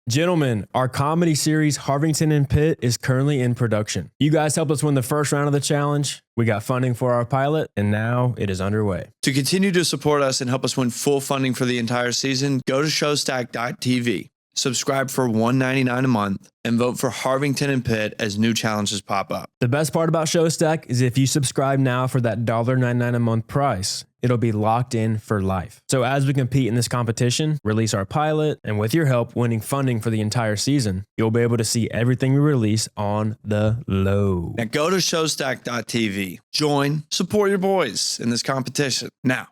Gentlemen, our comedy series Harvington and Pitt is currently in production. You guys helped us win the first round of the challenge. We got funding for our pilot, and now it is underway. To continue to support us and help us win full funding for the entire season, go to showstack.tv, subscribe for $1.99 a month, and vote for Harvington and Pitt as new challenges pop up. The best part about Showstack is if you subscribe now for that $1.99 a month price, it'll be locked in for life. So as we compete in this competition, release our pilot, and with your help winning funding for the entire season, you'll be able to see everything we release on the low. Now go to showstack.tv, join, support your boys in this competition. Now,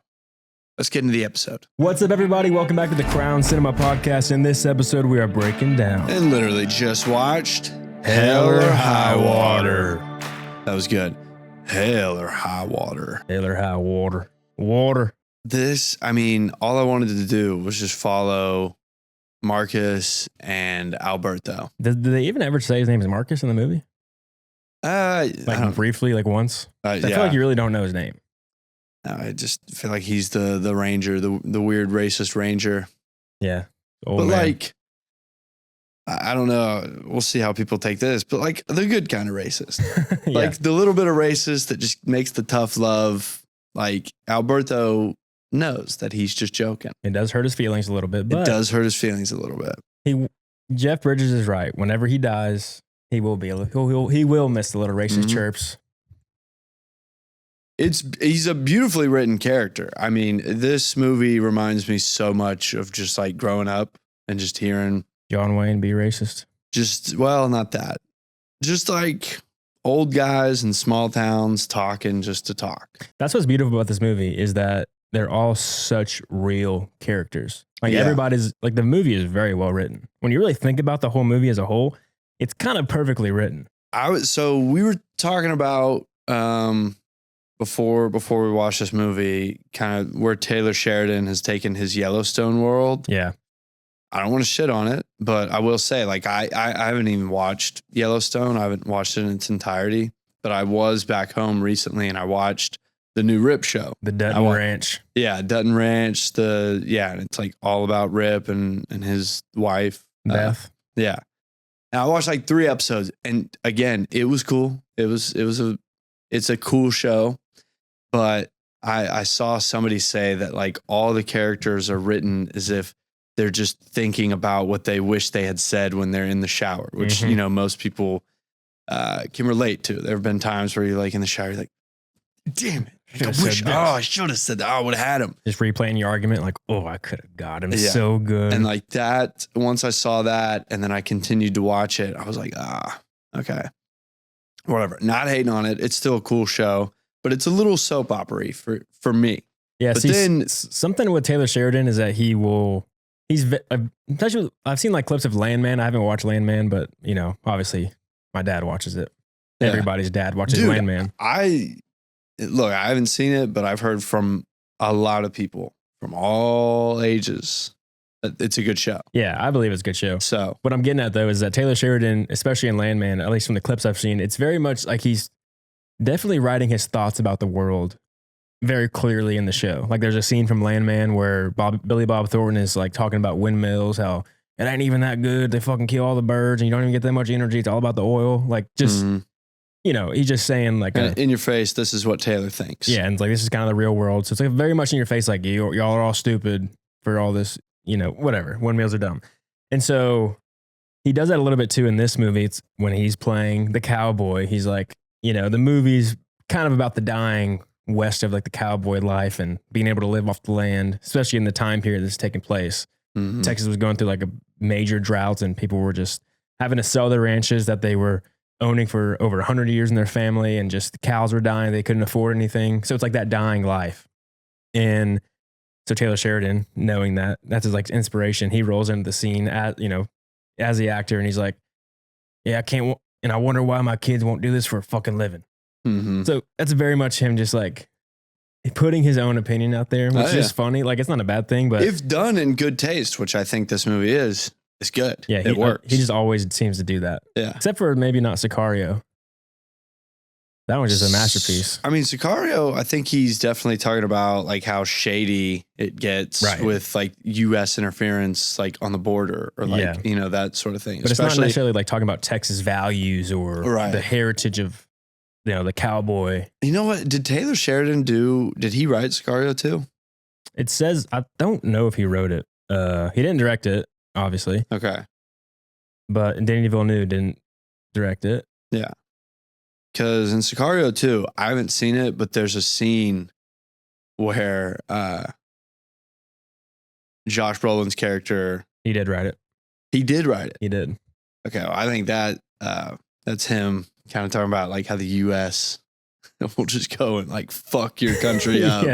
let's get into the episode. What's up, everybody? Welcome back to the Crown Cinema Podcast. In this episode, we are breaking down And literally just watched Hell or High Water. That was good. Hell or High Water. Hell or High Water. Water. This, all I wanted to do was just follow Marcus and Alberto. Did they even ever say his name is Marcus in the movie? Briefly, once? I feel like you really don't know his name. I just feel like he's the ranger, the weird racist ranger. Yeah. But man. I don't know. We'll see how people take this, but the good kind of racist. Yeah. The little bit of racist that just makes the tough love. Alberto knows that he's just joking. It does hurt his feelings a little bit, but it does hurt his feelings a little bit. Jeff Bridges is right. Whenever he dies, he will miss the little racist chirps. He's a beautifully written character. This movie reminds me so much of just growing up and just hearing John Wayne be racist. Not that. Just old guys in small towns talking just to talk. That's what's beautiful about this movie is that they're all such real characters. Everybody's the movie is very well written. When you really think about the whole movie as a whole, it's kind of perfectly written. So we were talking about before we watched this movie, kind of where Taylor Sheridan has taken his Yellowstone world. Yeah. I don't want to shit on it, but I will say, I haven't even watched Yellowstone. I haven't watched it in its entirety, but I was back home recently and I watched the new Rip show. The Dutton Ranch. Yeah, Dutton Ranch. And it's all about Rip and his wife. Beth. Yeah. And I watched 3 episodes and again, it was cool. It's a cool show, but I saw somebody say that all the characters are written as if they're just thinking about what they wish they had said when they're in the shower, which, most people can relate to. There have been times where you're in the shower, you're like, damn it. I should have said that. I would have had him. Just replaying your argument, I could have got him so good. And that, once I saw that and then I continued to watch it, I was like, okay, whatever. Not hating on it. It's still a cool show, but it's a little soap opera for me. Yeah. But then something with Taylor Sheridan is that I've seen clips of Landman. I haven't watched Landman, but obviously my dad watches it. Yeah. Everybody's dad watches Landman. I haven't seen it, but I've heard from a lot of people from all ages that it's a good show. Yeah, I believe it's a good show. So what I'm getting at though is that Taylor Sheridan, especially in Landman, at least from the clips I've seen, it's very much he's definitely writing his thoughts about the world very clearly in the show. There's a scene from Landman where Billy Bob Thornton is talking about windmills, how it ain't even that good. They fucking kill all the birds and you don't even get that much energy. It's all about the oil. He's just saying in your face, this is what Taylor thinks. Yeah. And this is kind of the real world. So it's very much in your face. Y'all are all stupid for all this, whatever. Windmills are dumb. And so he does that a little bit too in this movie. It's when he's playing the cowboy. He's the movie's kind of about the dying west of the cowboy life and being able to live off the land, especially in the time period that's taking place. Mm-hmm. Texas was going through a major drought and people were just having to sell their ranches that they were owning for over 100 years in their family, and just the cows were dying. They couldn't afford anything. So it's that dying life. And so Taylor Sheridan, knowing that, that's his inspiration. He rolls into the scene as the actor and he's yeah, I can't, and I wonder why my kids won't do this for a fucking living. Mm-hmm. So that's very much him just putting his own opinion out there, which is funny. It's not a bad thing, but if done in good taste, which I think this movie is, it's good. Yeah, it works. He just always seems to do that. Yeah. Except for maybe not Sicario. That one's just a masterpiece. I mean, Sicario, I think he's definitely talking about like how shady it gets with like U.S. interference, like on the border or like, you know, that sort of thing. But it's not necessarily like talking about Texas values or the heritage of, you know, the cowboy. You know what? Did Taylor Sheridan did he write Sicario too? It says, I don't know if he wrote it. He didn't direct it, obviously. Okay. But Danny Villeneuve didn't direct it. Yeah. Because in Sicario 2, I haven't seen it, but there's a scene where Josh Brolin's character... He did write it. He did write it? He did. Okay, well, I think that's him kind of talking about like how the U.S. will just go and like fuck your country up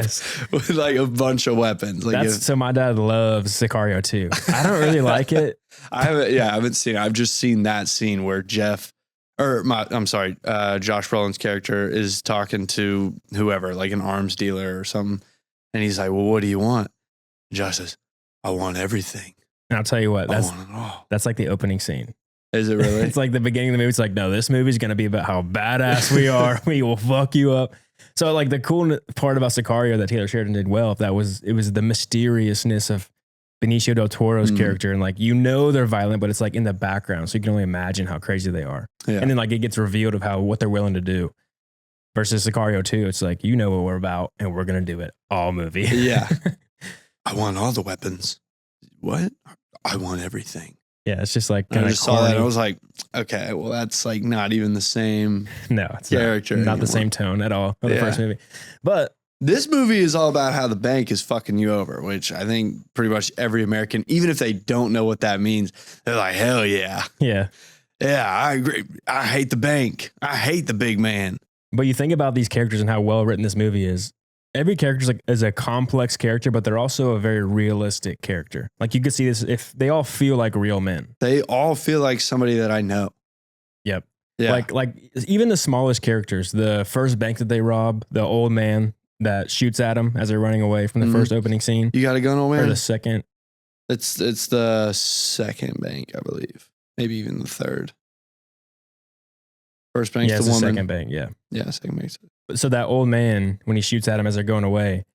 with like a bunch of weapons. Like so my dad loves Sicario 2. I don't really like it. I haven't seen it. I've just seen that scene where Josh Brolin's character is talking to whoever, like an arms dealer or something. And he's like, well, what do you want? And Josh says, I want everything. And I'll tell you what, I want it all. That's like the opening scene. Is it really? It's like the beginning of the movie. It's like, no, this movie's going to be about how badass we are. We will fuck you up. So like the cool part about Sicario that Taylor Sheridan did well, it was the mysteriousness of Benicio del Toro's character. And like, you know, they're violent, but it's like in the background. So you can only imagine how crazy they are. Yeah. And then like it gets revealed of what they're willing to do versus Sicario 2. It's like, you know what we're about and we're going to do it all movie. Yeah. I want all the weapons. What? I want everything. Yeah. It's just like, I just saw that and I was like, okay, well, that's like not even the same character. Not the same tone at all of the first movie. But this movie is all about how the bank is fucking you over, which I think pretty much every American, even if they don't know what that means, they're like, hell yeah. Yeah. Yeah, I agree. I hate the bank. I hate the big man. But you think about these characters and how well written this movie is. Every character is a complex character, but they're also a very realistic character. Like you could see this if they all feel like real men. They all feel like somebody that I know. Yep. Yeah. Like even the smallest characters, the first bank that they rob, the old man that shoots at them as they're running away from the first opening scene. You got a gun, old man? Or the second. It's the second bank, I believe. Maybe even the third. First bank's the woman. Second bank, yeah. Yeah, second bank. So that old man, when he shoots at him as they're going away,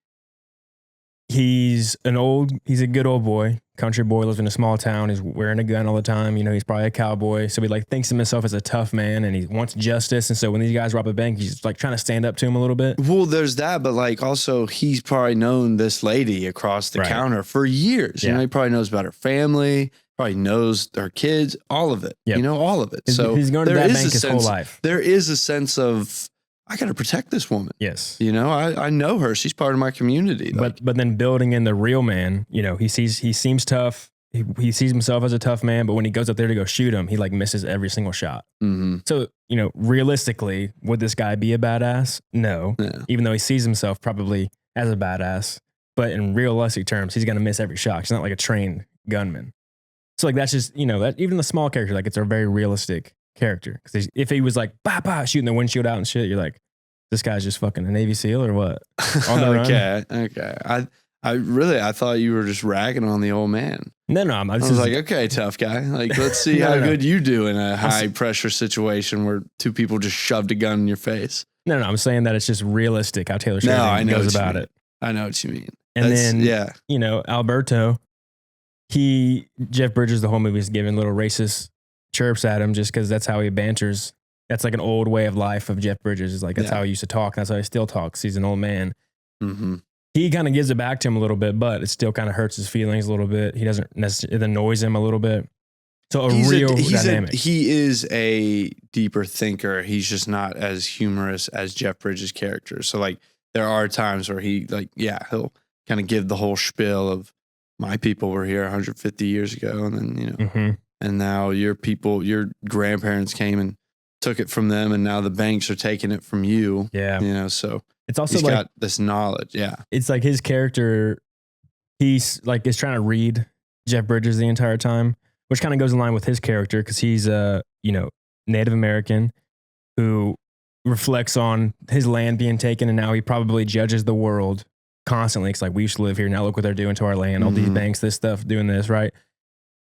he's a good old boy, country boy, lives in a small town. He's wearing a gun all the time. You know, he's probably a cowboy. So he like thinks of himself as a tough man and he wants justice. And so when these guys rob a bank, he's like trying to stand up to him a little bit. Well, there's that, but like also he's probably known this lady across the counter for years. You know, he probably knows about her family, probably knows her kids, all of it. Yep. You know, all of it. So he's going to that bank his whole life. There is a sense of, I got to protect this woman. Yes. You know, I know her. She's part of my community. But then building in the real man, you know, he seems tough. He sees himself as a tough man, but when he goes up there to go shoot him, he like misses every single shot. Mm-hmm. So, you know, realistically, would this guy be a badass? No. Yeah. Even though he sees himself probably as a badass, but in realistic terms, he's going to miss every shot. He's not like a trained gunman. So like, that's just, you know, that even the small character, like it's a very realistic character. Because if he was like, shooting the windshield out and shit, you're like, this guy's just fucking a Navy SEAL or what? On the run? Okay. I thought you were just ragging on the old man. No. I was like, okay, tough guy. Like, let's see how good you do in a high pressure situation where two people just shoved a gun in your face. No. I'm saying that it's just realistic how Taylor Sheridan goes about it. I know what you mean. And then, you know, Alberto, Jeff Bridges, the whole movie is giving little racist chirps at him just because that's how he banters. That's like an old way of life of Jeff Bridges. Is like, that's how he used to talk. That's how he still talks. He's an old man. Mm-hmm. He kind of gives it back to him a little bit, but it still kind of hurts his feelings a little bit. He doesn't necessarily, it annoys him a little bit. So dynamic. He is a deeper thinker. He's just not as humorous as Jeff Bridges' character. So like there are times where he'll kind of give the whole spiel of my people were here 150 years ago. And then, you know, and now your grandparents came and took it from them. And now the banks are taking it from you. Yeah. You know, so it's also he's got this knowledge. Yeah. It's like his character, he's like, is trying to read Jeff Bridges the entire time, which kind of goes in line with his character. Cause he's Native American who reflects on his land being taken. And now he probably judges the world constantly. It's like, we used to live here. Now look what they're doing to our land. All these banks, this stuff, doing this. Right.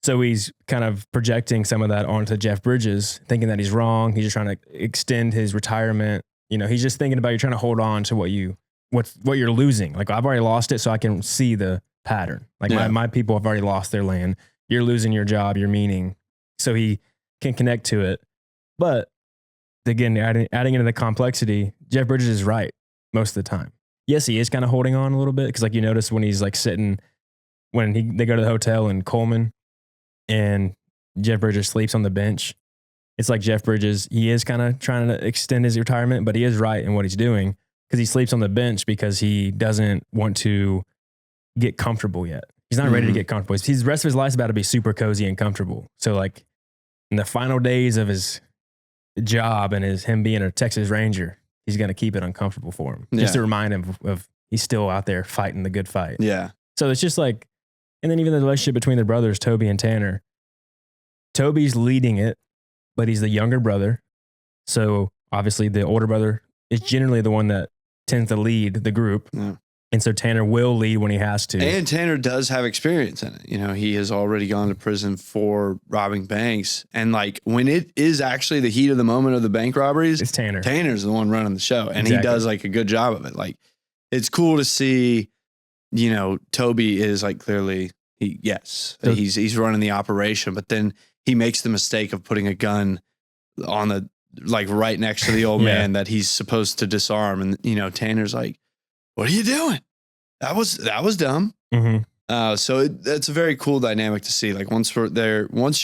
So he's kind of projecting some of that onto Jeff Bridges, thinking that he's wrong. He's just trying to extend his retirement, You know, he's just thinking about you're trying to hold on to what you're losing. Like, I've already lost it, so I can see the pattern. Like my people have already lost their land. You're losing your job, your meaning. So he can connect to it. But again, adding into the complexity, Jeff Bridges is right most of the time. Yes, he is kind of holding on a little bit because, like, you notice when he's like sitting when they go to the hotel in Coleman and Jeff Bridges sleeps on the bench. It's like Jeff Bridges, he is kind of trying to extend his retirement, but he is right in what he's doing because he sleeps on the bench because he doesn't want to get comfortable yet. He's not ready to get comfortable. The rest of his life's about to be super cozy and comfortable. So, like, in the final days of his job and him being a Texas Ranger, he's going to keep it uncomfortable for him. Just to remind him of he's still out there fighting the good fight. Yeah. So it's just like, and then even the relationship between the brothers, Toby and Tanner. Toby's leading it, but he's the younger brother. So obviously the older brother is generally the one that tends to lead the group. Yeah. And so Tanner will lead when he has to. And Tanner does have experience in it. You know, he has already gone to prison for robbing banks. And like when it is actually the heat of the moment of the bank robberies, it's Tanner. Tanner's the one running the show. And he does like a good job of it. Like, it's cool to see, you know, Toby is like clearly, he's running the operation, but then he makes the mistake of putting a gun on the, like right next to the old man that he's supposed to disarm. And, you know, Tanner's like, what are you doing? That was dumb. Mm-hmm. So that's a very cool dynamic to see. Like once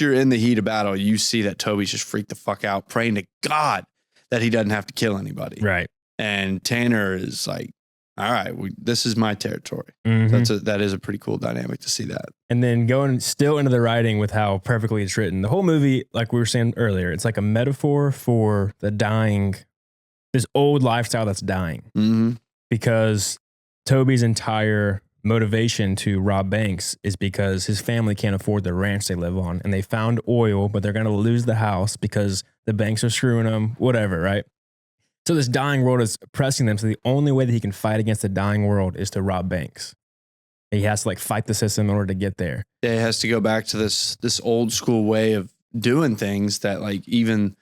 you're in the heat of battle, you see that Toby's just freaked the fuck out, praying to God that he doesn't have to kill anybody. Right. And Tanner is like, all right, this is my territory. Mm-hmm. That is a pretty cool dynamic to see that. And then going still into the writing with how perfectly it's written. The whole movie, like we were saying earlier, it's like a metaphor for the dying, this old lifestyle that's dying. Mm-hmm. Because Toby's entire motivation to rob banks is because his family can't afford the ranch they live on. And they found oil, but they're going to lose the house because the banks are screwing them, whatever, right? So this dying world is oppressing them. So the only way that he can fight against the dying world is to rob banks. He has to like fight the system in order to get there. Yeah, he has to go back to this old school way of doing things that like even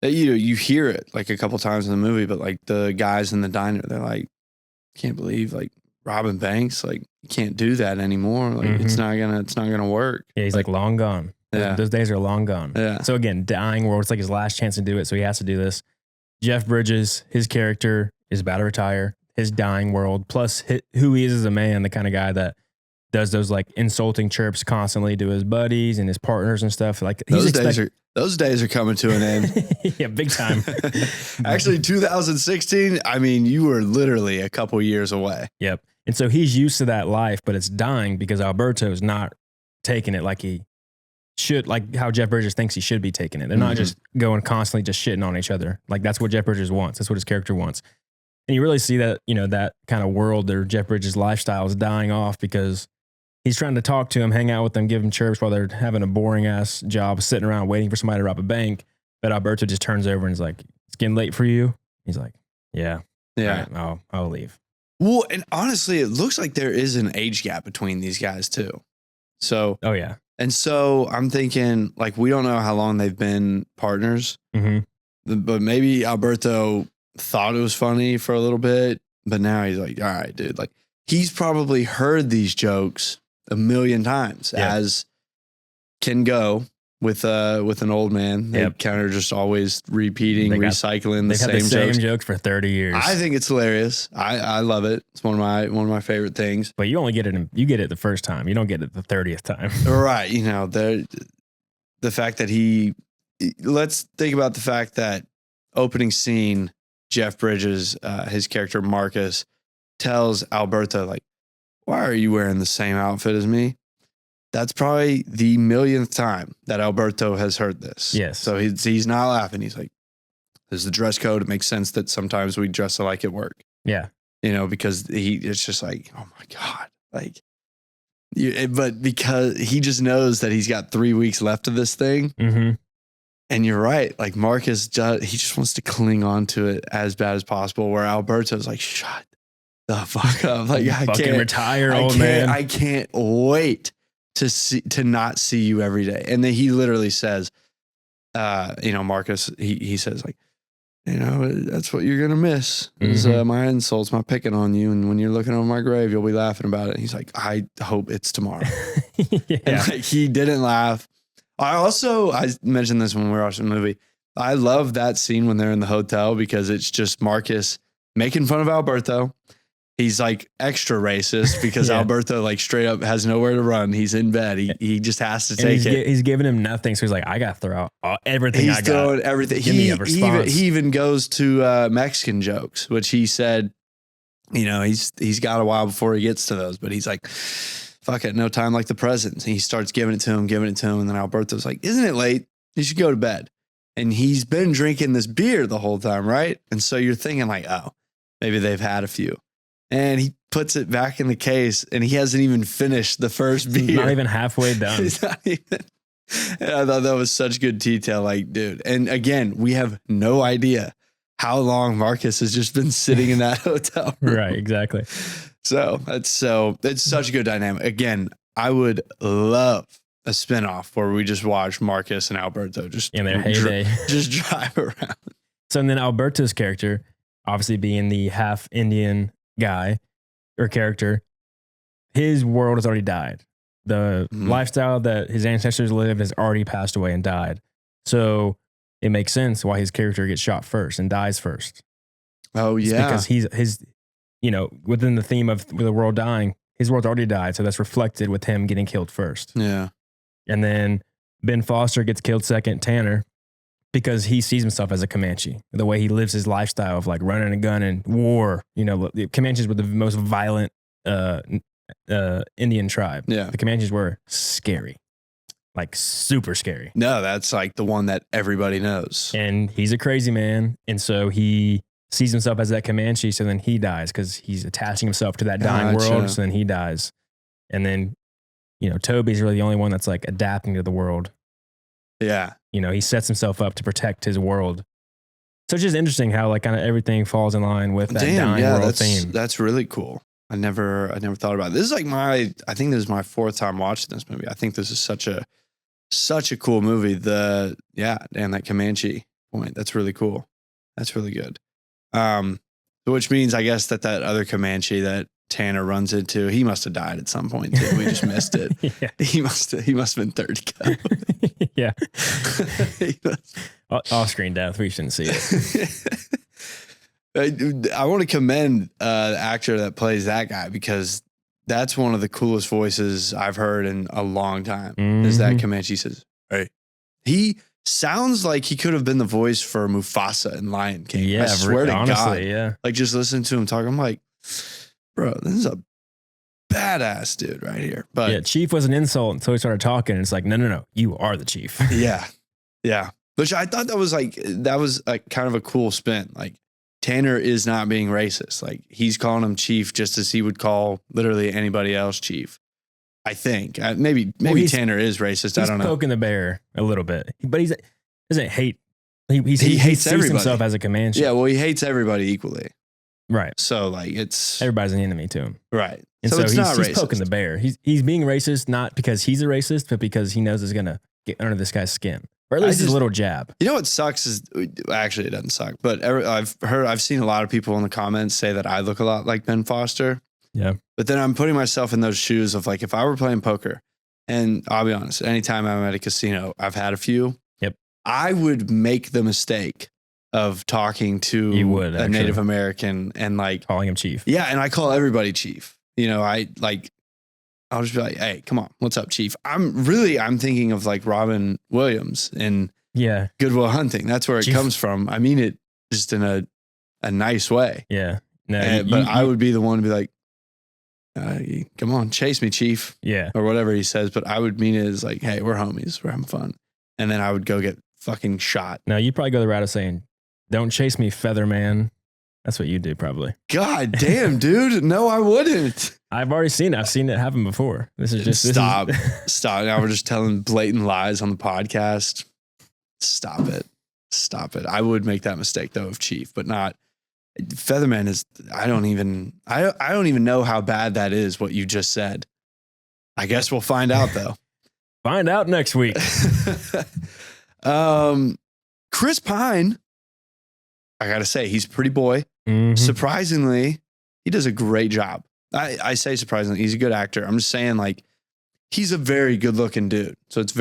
that you hear it like a couple times in the movie, but like the guys in the diner, they're like, can't believe like robbing banks, like you can't do that anymore. Like it's not gonna work. Yeah, he's like long gone. Yeah. Those days are long gone. Yeah. So again, dying world, it's like his last chance to do it. So he has to do this. Jeff Bridges, his character is about to retire. His dying world, plus who he is as a man, the kind of guy that does those like insulting chirps constantly to his buddies and his partners and stuff. Like those days are coming to an end. Yeah, big time. Actually, 2016. I mean, you were literally a couple years away. Yep. And so he's used to that life, but it's dying because Alberto's not taking it like he should, like how Jeff Bridges thinks he should be taking it. They're not just going constantly just shitting on each other. Like that's what Jeff Bridges wants. That's what his character wants. And you really see that, you know, that kind of world or Jeff Bridges' lifestyle is dying off because he's trying to talk to him, hang out with them, give them chirps while they're having a boring ass job sitting around waiting for somebody to rob a bank. But Alberto just turns over and is like, it's getting late for you. He's like, yeah. Right, I'll leave. Well, and honestly, it looks like there is an age gap between these guys too. So, oh yeah. And so I'm thinking like, we don't know how long they've been partners, but maybe Alberto thought it was funny for a little bit, but now he's like, all right, dude, like he's probably heard these jokes a million times as can go with an old man. They kind of just always repeating, recycling the same jokes for 30 years. I think it's hilarious. I love it. It's one of my favorite things. But you only get it you get it the first time. You don't get it the 30th time. Right. You know, the fact that let's think about the fact that opening scene, Jeff Bridges, his character Marcus, tells Alberto like, why are you wearing the same outfit as me? That's probably the millionth time that Alberto has heard this. Yes. So he's not laughing. He's like, this is the dress code. It makes sense that sometimes we dress alike at work. Yeah. You know, because it's just like, oh my God. Like, but because he just knows that he's got 3 weeks left of this thing. Mm-hmm. And you're right. Like Marcus, he just wants to cling on to it as bad as possible. Where Alberto's like, shut the fuck up. Like I can't retire, old man. I can't wait to not see you every day. And then he literally says, you know, Marcus, he says like, that's what you're gonna miss is my insults, my picking on you, and when you're looking on my grave, you'll be laughing about it. And he's like, I hope it's tomorrow. Yeah. And like, he didn't laugh. I mentioned this when we were watching the movie. I love that scene when they're in the hotel because it's just Marcus making fun of Alberto. He's like extra racist because Yeah. Alberto like straight up has nowhere to run. He's in bed. He just has to take it. He's giving him nothing. So he's like, I got to throw out everything I got. He's throwing everything. Give me a response. He even goes to Mexican jokes, which he said, he's got a while before he gets to those, but he's like, fuck it, no time like the present. And he starts giving it to him. And then Alberto's like, isn't it late? You should go to bed. And he's been drinking this beer the whole time, right? And so you're thinking like, oh, maybe they've had a few. And he puts it back in the case and he hasn't even finished the first beer. Not even halfway done. He's not even. And I thought that was such good detail. Like, dude. And again, we have no idea how long Marcus has just been sitting in that hotel room. Right, exactly. So it's such a good dynamic. Again, I would love a spinoff where we just watch Marcus and Alberto just in their heyday. Just drive around. So and then Alberto's character, obviously being the half Indian guy or character, his world has already died. The lifestyle that his ancestors lived has already passed away and died. So it makes sense why his character gets shot first and dies first. Oh, yeah. It's because his within the theme of the world dying, his world's already died. So that's reflected with him getting killed first. Yeah. And then Ben Foster gets killed second, Tanner, because he sees himself as a Comanche. The way he lives his lifestyle of like running a gun and war. The Comanches were the most violent Indian tribe. Yeah. The Comanches were scary, like super scary. No, that's like the one that everybody knows. And he's a crazy man. And so he sees himself as that Comanche. So then he dies because he's attaching himself to that dying world. So then he dies. And then, Toby's really the only one that's like adapting to the world. Yeah. He sets himself up to protect his world. So it's just interesting how like kind of everything falls in line with that dying world theme. That's really cool. I never thought about it. This is like I think this is my fourth time watching this movie. I think this is such a cool movie. And that Comanche point. That's really cool. That's really good. Which means I guess that other Comanche that Tanner runs into, he must have died at some point too. We just missed it. Yeah. He must have been 30 go. Yeah. Off-screen death. We shouldn't see it. I want to commend the actor that plays that guy because that's one of the coolest voices I've heard in a long time. Is that Comanche says, "Hey." He sounds like he could have been the voice for Mufasa in Lion King. Yeah, I swear to honestly, God. yeah. Like just listening to him talk, I'm like, bro, this is a badass dude right here. But yeah, chief was an insult until he started talking. It's like, no, you are the chief. Yeah. Yeah. Which I thought that was like kind of a cool spin. Like Tanner is not being racist. Like he's calling him chief just as he would call literally anybody else chief. I think maybe Tanner is racist. I don't know. He's poking the bear a little bit, but he doesn't hate. He hates sees everybody. himself as a Comanche. Yeah. Well, he hates everybody equally. Right. So like everybody's an enemy to him. Right. And so it's not he's racist. poking the bear. He's being racist, not because he's a racist, but because he knows it's going to get under this guy's skin. Or at least a little jab. You know what sucks is, actually it doesn't suck, but I've seen a lot of people in the comments say that I look a lot like Ben Foster. Yeah. But then I'm putting myself in those shoes of like, if I were playing poker, and I'll be honest, anytime I'm at a casino, I've had a few. Yep. I would make the mistake of talking to a Native American and like calling him chief. Yeah. And I call everybody chief. I'll just be like, hey, come on. What's up, chief? I'm thinking of like Robin Williams in Good Will Hunting. That's where it comes from. I mean it just in a nice way. Yeah. No, but I would be the one to be like, come on, chase me, chief. Yeah. Or whatever he says. But I would mean it as like, hey, we're homies. We're having fun. And then I would go get fucking shot. No, you probably go the route of saying, don't chase me, feather man. That's what you do probably. God damn, dude. No, I wouldn't. I've already seen it. I've seen it happen before. This is just stop. Now we're just telling blatant lies on the podcast. Stop it. I would make that mistake though of chief, but not Featherman is. I don't even know how bad that is. What you just said. I guess we'll find out though. Find out next week. Chris Pine I got to say, he's pretty boy. Mhm. Surprisingly, he does a great job. I say surprisingly, he's a good actor. I'm just saying, like, he's a very good looking dude. So it's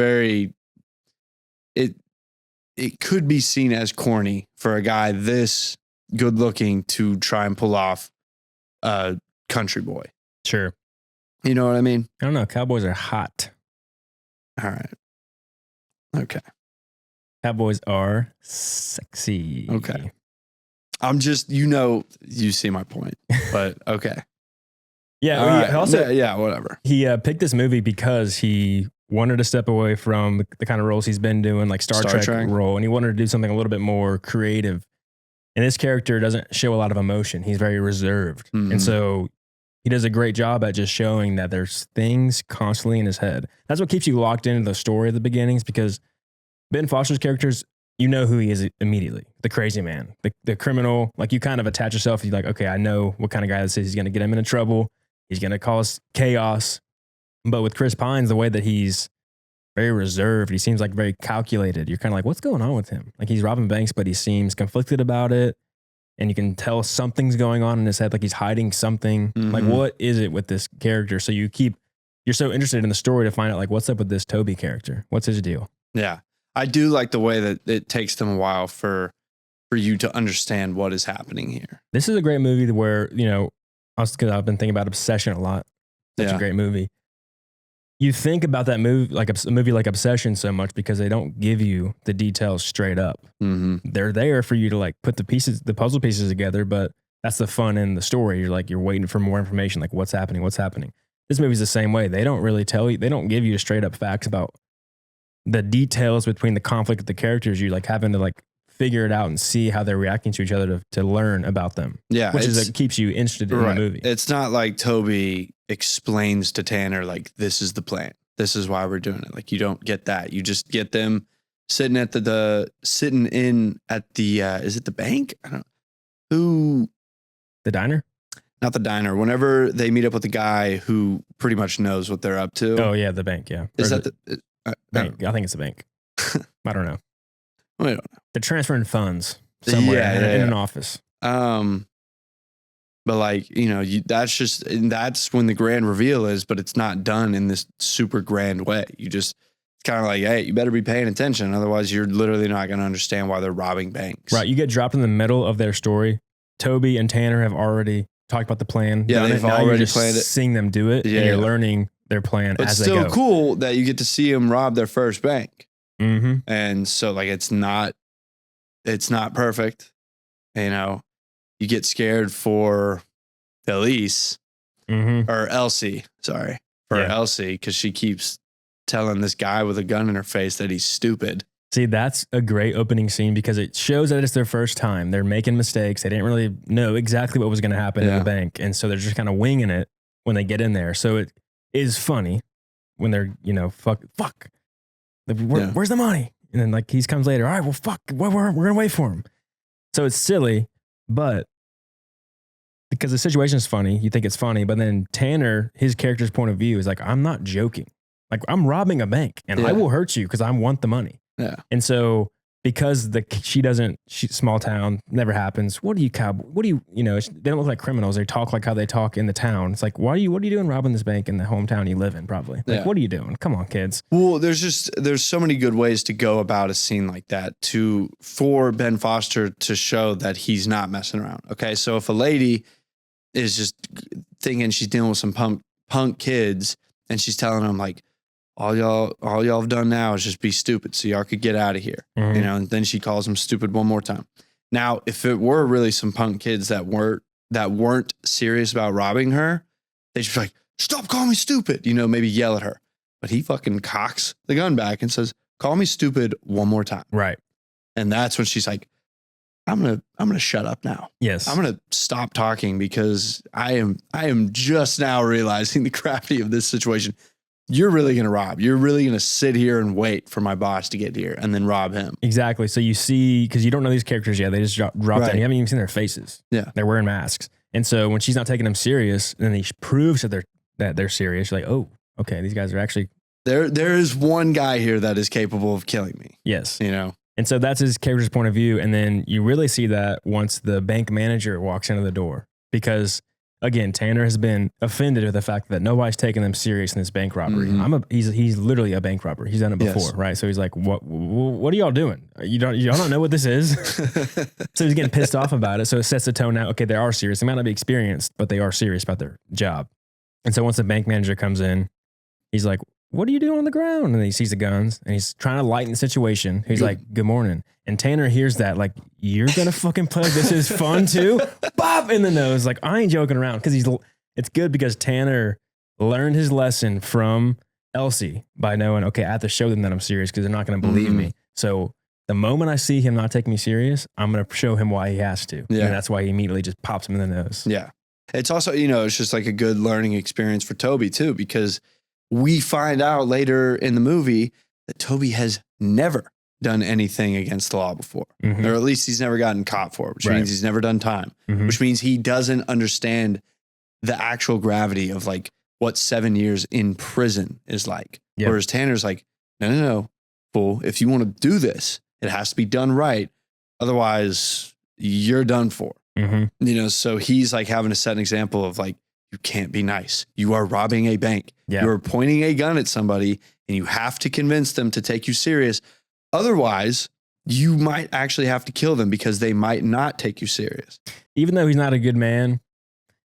it could be seen as corny for a guy this good looking to try and pull off a country boy. Sure. You know what I mean? I don't know. Cowboys are hot. All right. Okay. Cowboys are sexy. Okay. I'm just, you see my point, but okay. Yeah. All right. Also, yeah, whatever. he picked this movie because he wanted to step away from the kind of roles he's been doing, like Star Trek role, and he wanted to do something a little bit more creative. And this character doesn't show a lot of emotion. He's very reserved. Mhm. And so he does a great job at just showing that there's things constantly in his head. That's what keeps you locked into the story at the beginnings, because Ben Foster's characters, you know who he is immediately. The crazy man, the criminal. Like, you kind of attach yourself. You're like, okay, I know what kind of guy this is. He's going to get him into trouble. He's going to cause chaos. But with Chris Pines, the way that he's very reserved, he seems like very calculated. You're kind of like, what's going on with him? Like, he's robbing banks, but he seems conflicted about it. And you can tell something's going on in his head. Like, he's hiding something. Mhm. Like, what is it with this character? So you're so interested in the story to find out, like, what's up with this Toby character? What's his deal? Yeah. I do like the way that it takes them a while for you to understand what is happening here. This is a great movie where, because I've been thinking about Obsession a lot. Such a great movie. You think about that movie, like a movie like Obsession, so much because they don't give you the details straight up. Mm-hmm. They're there for you to, like, put the puzzle pieces together, but that's the fun in the story. You're waiting for more information, like what's happening. This movie's the same way. They don't really tell you, they don't give you straight up facts about the details between the conflict of the characters. You're like having to, like, figure it out and see how they're reacting to each other to learn about them. Yeah. Which is what keeps you interested in the movie. It's not like Toby explains to Tanner, like, this is the plan. This is why we're doing it. Like, you don't get that. You just get them sitting at sitting in at the, is it the bank? I don't know. The diner? Not the diner. Whenever they meet up with the guy who pretty much knows what they're up to. Oh yeah. The bank. Yeah. Is that the bank? I think it's the bank. I don't know. I don't know. They're transferring funds somewhere in an office. But, like, that's when the grand reveal is, but it's not done in this super grand way. You just, it's kind of like, hey, you better be paying attention. Otherwise, you're literally not going to understand why they're robbing banks. Right. You get dropped in the middle of their story. Toby and Tanner have already talked about the plan. Yeah, they've already planned it. Seeing them do it, and you're learning their plan as they go. It's still cool that you get to see them rob their first bank. Mm-hmm. And so, like, it's not perfect. You get scared for Elise or Elsie, Elsie, because she keeps telling this guy with a gun in her face that he's stupid. See, that's a great opening scene because it shows that it's their first time. They're making mistakes. They didn't really know exactly what was going to happen in the bank. And so they're just kind of winging it when they get in there. So it is funny when they're, fuck. Where's the money? And then, like, he comes later. All right, well, fuck, we're going to wait for him. So it's silly, but because the situation is funny, you think it's funny. But then Tanner, his character's point of view is like, I'm not joking. Like, I'm robbing a bank and I will hurt you because I want the money. Yeah. And so because small town, never happens. They don't look like criminals. They talk like how they talk in the town. It's like, what are you doing robbing this bank in the hometown you live in, probably? Like, what are you doing? Come on, kids. Well, there's so many good ways to go about a scene like that for Ben Foster to show that he's not messing around. Okay. So if a lady is just thinking she's dealing with some punk kids and she's telling them, like, all y'all have done now is just be stupid so y'all could get out of here. Mm-hmm. And then she calls them stupid one more time. Now, if it were really some punk kids that weren't serious about robbing her, they'd just be like, stop calling me stupid, maybe yell at her. But he fucking cocks the gun back and says, call me stupid one more time. Right. And that's when she's like, I'm gonna shut up now. Yes. I'm gonna stop talking because I am just now realizing the gravity of this situation. You're really going to rob. You're really going to sit here and wait for my boss to get here and then rob him. Exactly. So you see, because you don't know these characters yet, they just dropped in. You haven't even seen their faces. Yeah. They're wearing masks. And so when she's not taking them serious, and then he proves that they're serious, you're like, oh, okay, these guys are actually... There is one guy here that is capable of killing me. Yes. And so that's his character's point of view. And then you really see that once the bank manager walks into the door, because again, Tanner has been offended with the fact that nobody's taking them serious in this bank robbery. He's literally a bank robber. He's done it before, right? So he's like, what are y'all doing? Y'all don't know what this is. So he's getting pissed off about it. So it sets the tone out. Okay, they are serious. They might not be experienced, but they are serious about their job. And so once the bank manager comes in, he's like, what are you doing on the ground? And then he sees the guns and he's trying to lighten the situation. He's like, good morning. And Tanner hears that, like, you're going to fucking play. This is fun too. Bop in the nose. Like, I ain't joking around. Cause it's good because Tanner learned his lesson from Elsie by knowing, okay, I have to show them that I'm serious because they're not going to believe me. So the moment I see him not taking me serious, I'm going to show him why he has to. Yeah. And that's why he immediately just pops him in the nose. Yeah. It's also, it's just like a good learning experience for Toby too, because we find out later in the movie that Toby has never done anything against the law before, or at least he's never gotten caught for it, which means he's never done time, which means he doesn't understand the actual gravity of like what 7 years in prison is like. Yep. Whereas Tanner's like, no, fool. If you want to do this, it has to be done right. Otherwise, you're done for. So he's like having to set an example of like, you can't be nice. You are robbing a bank. Yeah. You're pointing a gun at somebody and you have to convince them to take you serious. Otherwise, you might actually have to kill them because they might not take you serious. Even though he's not a good man,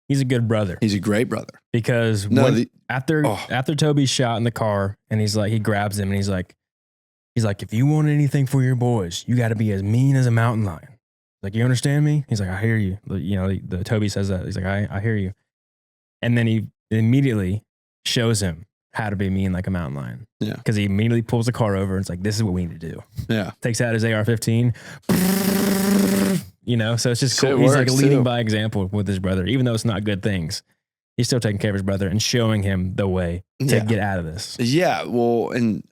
he's a good brother. He's a great brother. Because after Toby's shot in the car and he's like, he grabs him and he's like, if you want anything for your boys, you got to be as mean as a mountain lion. Like, you understand me? He's like, I hear you. The Toby says that. He's like, I hear you. And then he immediately shows him how to be mean like a mountain lion. Yeah. Because he immediately pulls the car over and it's like, this is what we need to do. Yeah. Takes out his AR-15. So it's just cool. He's like leading by example with his brother, even though it's not good things. He's still taking care of his brother and showing him the way to get out of this. Yeah. Well, and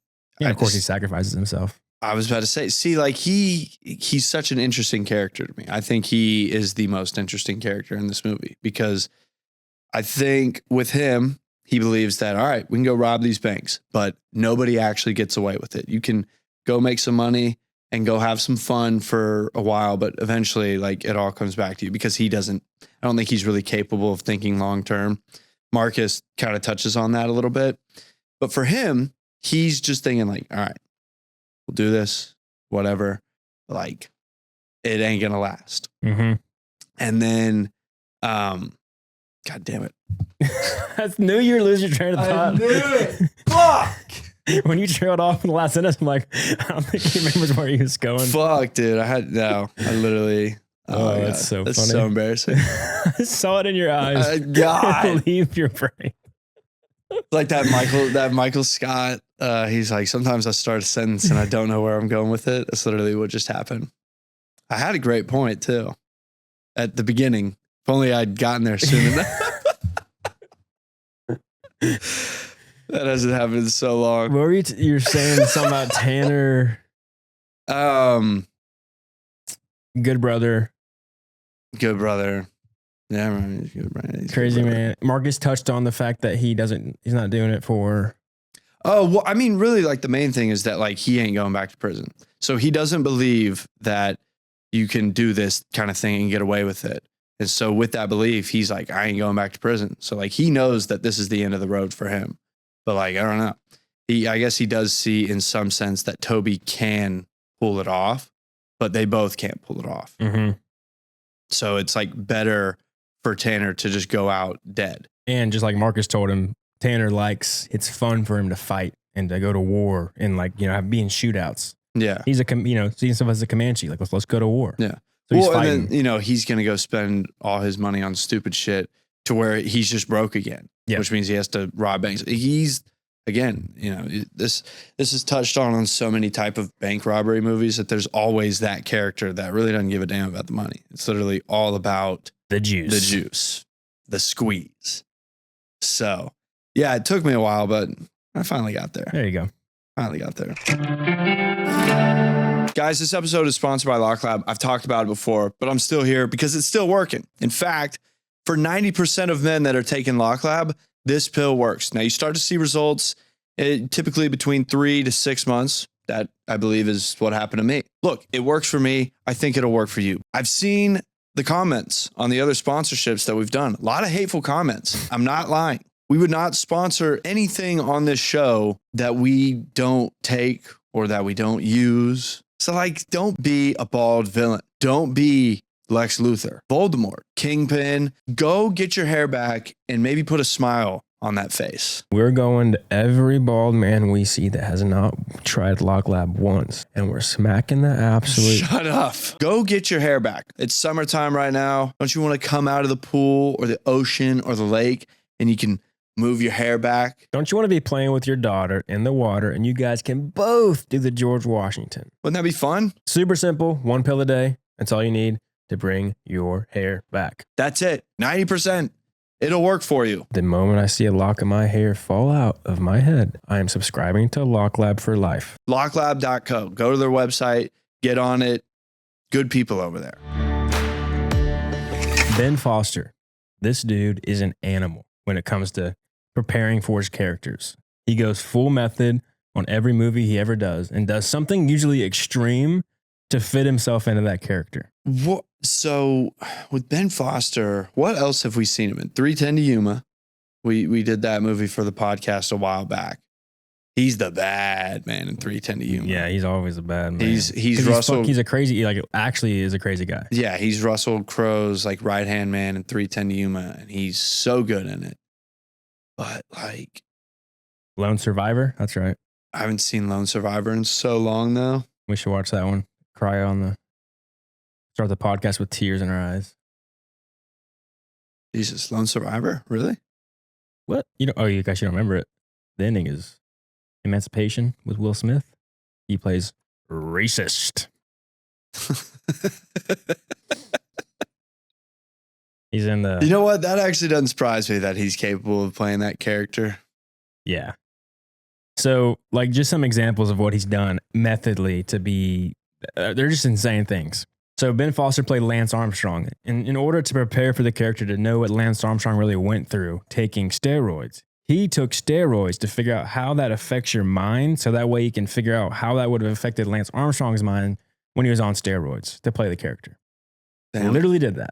of course he sacrifices himself. I was about to say, see, like he's such an interesting character to me. I think he is the most interesting character in this movie because I think with him, he believes that, all right, we can go rob these banks, but nobody actually gets away with it. You can go make some money and go have some fun for a while, but eventually like it all comes back to you because I don't think he's really capable of thinking long-term. Marcus kind of touches on that a little bit, but for him, he's just thinking like, all right, we'll do this, whatever. Like it ain't going to last. And then, God damn it. I knew you were losing your train of thought. I knew it. Fuck. When you trailed off in the last sentence, I'm like, I don't think he remembers where he was going. Fuck, dude. I literally. Oh, that's so funny. That's so embarrassing. I saw it in your eyes. God. Leave your brain. Like that Michael Scott. He's like, sometimes I start a sentence and I don't know where I'm going with it. That's literally what just happened. I had a great point too at the beginning. If only I'd gotten there soon enough. That hasn't happened in so long. What were you're saying something about Tanner? Good brother. Good brother. Yeah, man, he's good, man. Crazy man. Marcus touched on the fact that he's not doing it for. Oh, well, I mean, really, like the main thing is that like he ain't going back to prison. So he doesn't believe that you can do this kind of thing and get away with it. And so with that belief, he's like, I ain't going back to prison. So like he knows that this is the end of the road for him. But like, I don't know. I guess he does see in some sense that Toby can pull it off, but they both can't pull it off. So it's like better for Tanner to just go out dead. And just like Marcus told him, Tanner it's fun for him to fight and to go to war and like, be in shootouts. Yeah. He's seeing himself as a Comanche. Like, let's go to war. Yeah. So he's fighting. And then, he's going to go spend all his money on stupid shit to where he's just broke again, which means he has to rob banks. He's, again, this is touched on so many type of bank robbery movies that there's always that character that really doesn't give a damn about the money. It's literally all about the juice, the squeeze. So, yeah, it took me a while, but I finally got there. There you go. Finally got there. Guys, this episode is sponsored by Lock Lab. I've talked about it before, but I'm still here because it's still working. In fact, for 90% of men that are taking Lock Lab, this pill works. Now, you start to see results typically between 3 to 6 months. That, I believe, is what happened to me. Look, it works for me. I think it'll work for you. I've seen the comments on the other sponsorships that we've done. A lot of hateful comments. I'm not lying. We would not sponsor anything on this show that we don't take or that we don't use. So, like, don't be a bald villain. Don't be Lex Luthor, Voldemort, Kingpin. Go get your hair back and maybe put a smile on that face. We're going to every bald man we see that has not tried Lock Lab once, and we're smacking the absolute. Shut up. Go get your hair back. It's summertime right now. Don't you want to come out of the pool or the ocean or the lake and you can move your hair back? Don't you want to be playing with your daughter in the water and you guys can both do the George Washington? Wouldn't that be fun? Super simple. 1 pill a day. That's all you need to bring your hair back. That's it. 90%. It'll work for you. The moment I see a lock of my hair fall out of my head, I am subscribing to Lock Lab for life. Locklab.co. Go to their website. Get on it. Good people over there. Ben Foster. This dude is an animal when it comes to preparing for his characters. He goes full method on every movie he ever does and does something usually extreme to fit himself into that character. What? So with Ben Foster, what else have we seen him in? 310 to Yuma. We did that movie for the podcast a while back. He's the bad man in 310 to Yuma. Yeah, he's always a bad man. He's Russell. He's a crazy, like, actually is a crazy guy. Yeah, he's Russell Crowe's like right hand man in 310 to Yuma, and he's so good in it. But like, Lone Survivor. That's right. I haven't seen Lone Survivor in so long though. We should watch that one. Cry on the. Start the podcast with tears in our eyes. Jesus, Lone Survivor? Really? What? You know? Oh, you guys, you don't remember it. The ending is Emancipation with Will Smith. He plays racist. He's in the. You know what? That actually doesn't surprise me that he's capable of playing that character. Yeah. So, like, just some examples of what he's done methodly to be. They're just insane things. So Ben Foster played Lance Armstrong. And in order to prepare for the character to know what Lance Armstrong really went through taking steroids, he took steroids to figure out how that affects your mind. So that way he can figure out how that would have affected Lance Armstrong's mind when he was on steroids to play the character. He literally did that.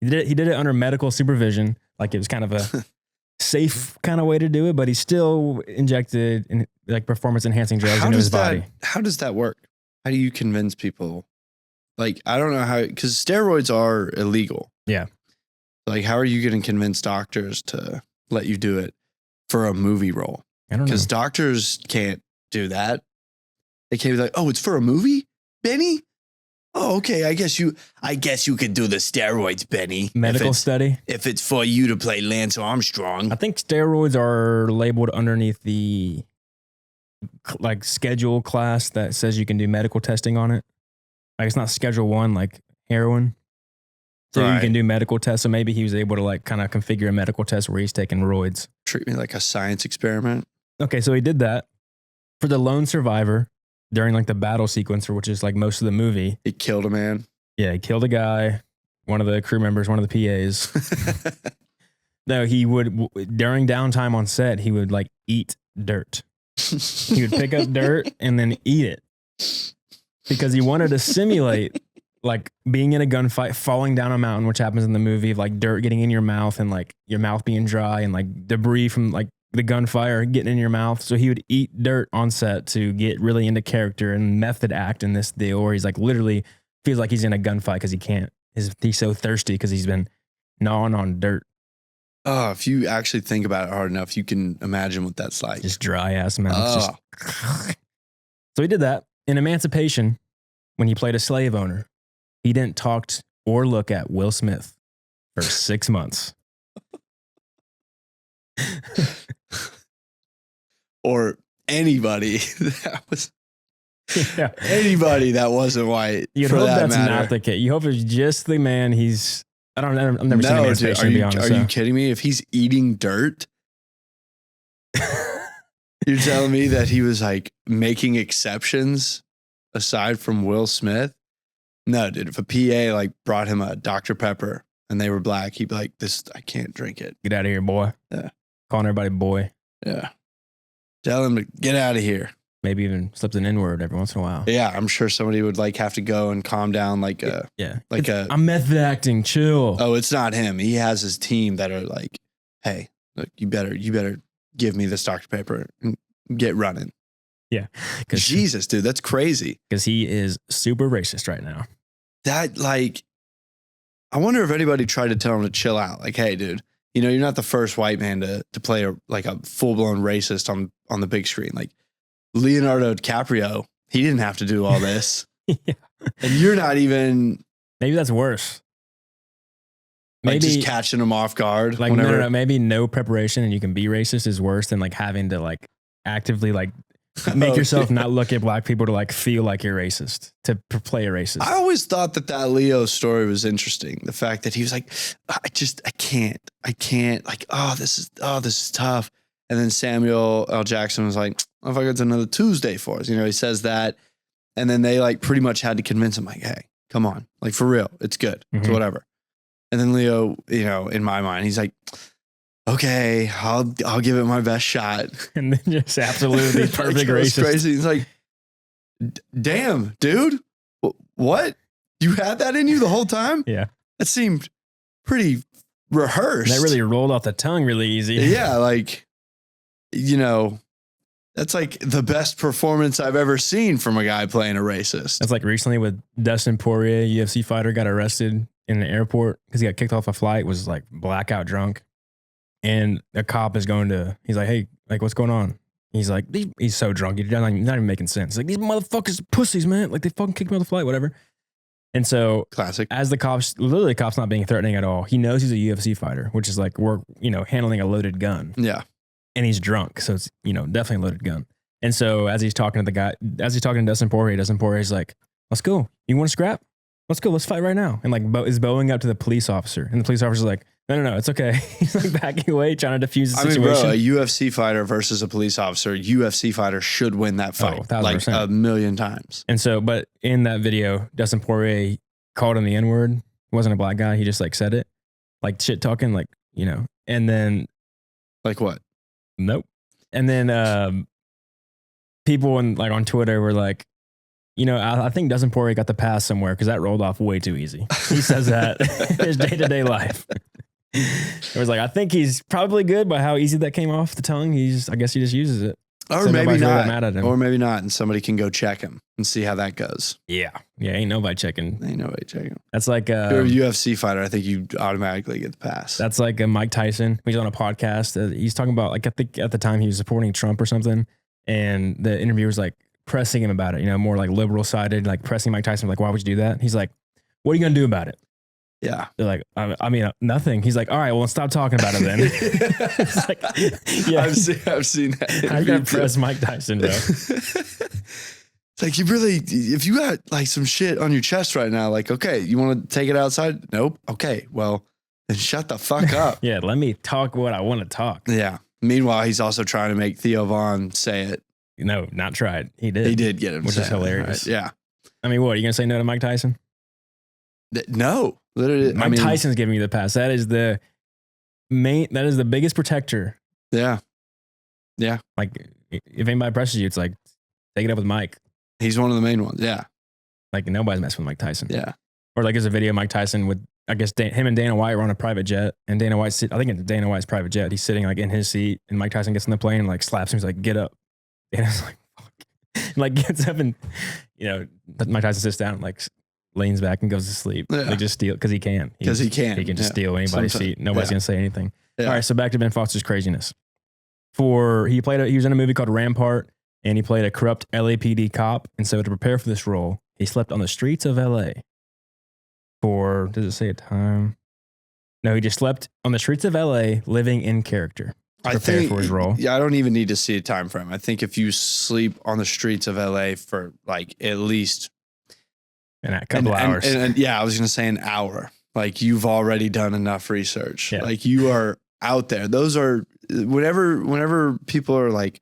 He did it under medical supervision. Like it was kind of a safe kind of way to do it, but he still injected like performance enhancing drugs into his body. How does that work? How do you convince people? Like, I don't know how, because steroids are illegal. Yeah. Like, how are you going to convince doctors to let you do it for a movie role? I don't know. Because doctors can't do that. They can't be like, oh, it's for a movie, Benny? Oh, okay. I guess you could do the steroids, Benny. Medical study. If it's for you to play Lance Armstrong. I think steroids are labeled underneath the like schedule class that says you can do medical testing on it. Like it's not Schedule 1 like heroin. So you can do medical tests. So maybe he was able to like kind of configure a medical test where he's taking roids. Treat me like a science experiment. Okay, so he did that. For the lone survivor during like the battle sequence, which is like most of the movie. He killed a man. Yeah, he killed a guy, one of the crew members, one of the PAs. No, he would, during downtime on set, he would like eat dirt. He would pick up dirt and then eat it. Because he wanted to simulate like being in a gunfight, falling down a mountain, which happens in the movie, of like dirt getting in your mouth and like your mouth being dry and like debris from like the gunfire getting in your mouth. So he would eat dirt on set to get really into character and method act in this deal where he's like literally feels like he's in a gunfight because he can't. He's so thirsty because he's been gnawing on dirt. Oh, if you actually think about it hard enough, you can imagine what that's like. Just dry ass mouth. So he did that. In Emancipation, when he played a slave owner, he didn't talk or look at Will Smith for 6 months. Or anybody that was anybody that wasn't white. You hope that's not the case. You hope it's just the man he's. I've never seen Emancipation, to be honest. Are you kidding me? If he's eating dirt, you're telling me that he was like making exceptions aside from Will Smith? No, dude. If a PA like brought him a Dr. Pepper and they were black, he'd be like, "This, I can't drink it. Get out of here, boy." Yeah. Calling everybody boy. Yeah. Tell him to get out of here. maybe even slipped an N-word every once in a while. Yeah, I'm sure somebody would like have to go and calm down like I'm method acting, chill. Oh, it's not him. He has his team that are like, hey, look, you better give me this Dr. Pepper and get running. Yeah. Jesus, dude, that's crazy. Because he is super racist right now. That like, I wonder if anybody tried to tell him to chill out. Like, hey, dude, you know, you're not the first white man to play a full-blown racist on the big screen. Like Leonardo DiCaprio, he didn't have to do all this. Yeah. And you're not even. Maybe that's worse. Maybe just catching them off guard. Like, no, maybe no preparation and you can be racist is worse than like having to like actively like make yourself not look at black people to like feel like you're racist, to play a racist. I always thought that Leo story was interesting. The fact that he was like, I can't like, this is tough. And then Samuel L. Jackson was like, I think it's another Tuesday for us. You know, he says that. And then they like pretty much had to convince him like, hey, come on, like for real. It's good. It's whatever. And then Leo, you know, in my mind, he's like, okay, I'll give it my best shot. And then just absolutely perfect racist. Crazy. He's like, damn, dude, what? You had that in you the whole time? Yeah. That seemed pretty rehearsed. That really rolled off the tongue really easy. Yeah, like, you know, that's like the best performance I've ever seen from a guy playing a racist. That's like recently with Dustin Poirier, UFC fighter, got arrested in an airport because he got kicked off a flight, was like blackout drunk. And a cop is he's like, hey, like, what's going on? He's like, he's so drunk. He's not even making sense. He's like, these motherfuckers are pussies, man. Like, they fucking kicked me off the flight, whatever. And so, classic. As the cops, literally the cop's not being threatening at all. He knows he's a UFC fighter, which is like, we're, you know, handling a loaded gun. Yeah. And he's drunk. So it's, you know, definitely a loaded gun. And so as he's talking to Dustin Poirier's like, let's go. You want to scrap? Let's go. Let's fight right now. And like, is bowing up to the police officer. And the police officer's like, no, it's okay. He's like backing away, trying to defuse the situation. I mean, bro, a UFC fighter versus a police officer, UFC fighter should win that fight like 1,000,000 times. And so, but in that video, Dustin Poirier called him the N-word. He wasn't a black guy. He just like said it, like shit talking, like, you know, and then. Like what? Nope. And then people on Twitter were like, you know, I think Dustin Poirier got the pass somewhere because that rolled off way too easy. He says that in his day-to-day life. It was like, I think he's probably good by how easy that came off the tongue. I guess he just uses it. Or so maybe not. Really mad at him. Or maybe not. And somebody can go check him and see how that goes. Yeah. Ain't nobody checking. That's like you're a UFC fighter. I think you automatically get the pass. That's like a Mike Tyson. He's on a podcast. He's talking about, like, I think at the time he was supporting Trump or something. And the interviewer's like pressing him about it, you know, more like liberal sided, like pressing Mike Tyson, like, why would you do that? He's like, what are you going to do about it? Yeah. They're like, I mean, nothing. He's like, all right, well, stop talking about it then. It's like, yeah. I've seen that. I got to press Mike Tyson, bro. It's like, if you got like some shit on your chest right now, like, okay, you want to take it outside? Nope. Okay, well, then shut the fuck up. Yeah, let me talk what I want to talk. Yeah. Meanwhile, he's also trying to make Theo Vaughn say it. No, not tried. He did. He did get him, which is hilarious. Right? Yeah. I mean, what, are you going to say no to Mike Tyson? No. Literally, Mike Tyson's giving you the pass. That is the biggest protector. Yeah. Yeah. Like, if anybody presses you, it's like, take it up with Mike. He's one of the main ones. Yeah. Like, nobody's messing with Mike Tyson. Yeah. Or like, there's a video of Mike Tyson with, I guess, him and Dana White were on a private jet, and I think it's Dana White's private jet. He's sitting like in his seat, and Mike Tyson gets in the plane and like slaps him. He's like, get up. Dana's like, fuck. And, like, gets up and, you know, Mike Tyson sits down and like leans back and goes to sleep. Yeah. Like, just steal, because he can. He can just steal anybody's seat. Nobody's going to say anything. Yeah. All right, so back to Ben Foster's craziness. He was in a movie called Rampart, and he played a corrupt LAPD cop. And so to prepare for this role, he slept on the streets of LA for, does it say a time? No, he just slept on the streets of LA, living in character. I think for his role. Yeah, I don't even need to see a time frame. I think if you sleep on the streets of LA for like at least a couple hours. And yeah, I was going to say an hour. Like, you've already done enough research. Yeah. Like, you are out there. Those are whenever people are like,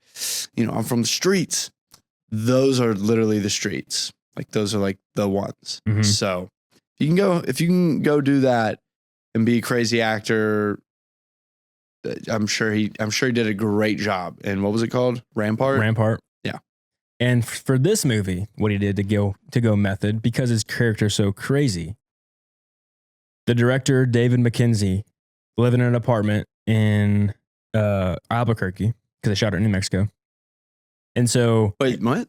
you know, I'm from the streets. Those are literally the streets. Like, those are like the ones. Mm-hmm. So if you can go do that and be a crazy actor, I'm sure he did a great job. And what was it called? Rampart? Rampart. Yeah. And for this movie, what he did to go method, because his character's so crazy, the director, David Mackenzie, living in an apartment in Albuquerque, because they shot it in New Mexico. And so Wait, what?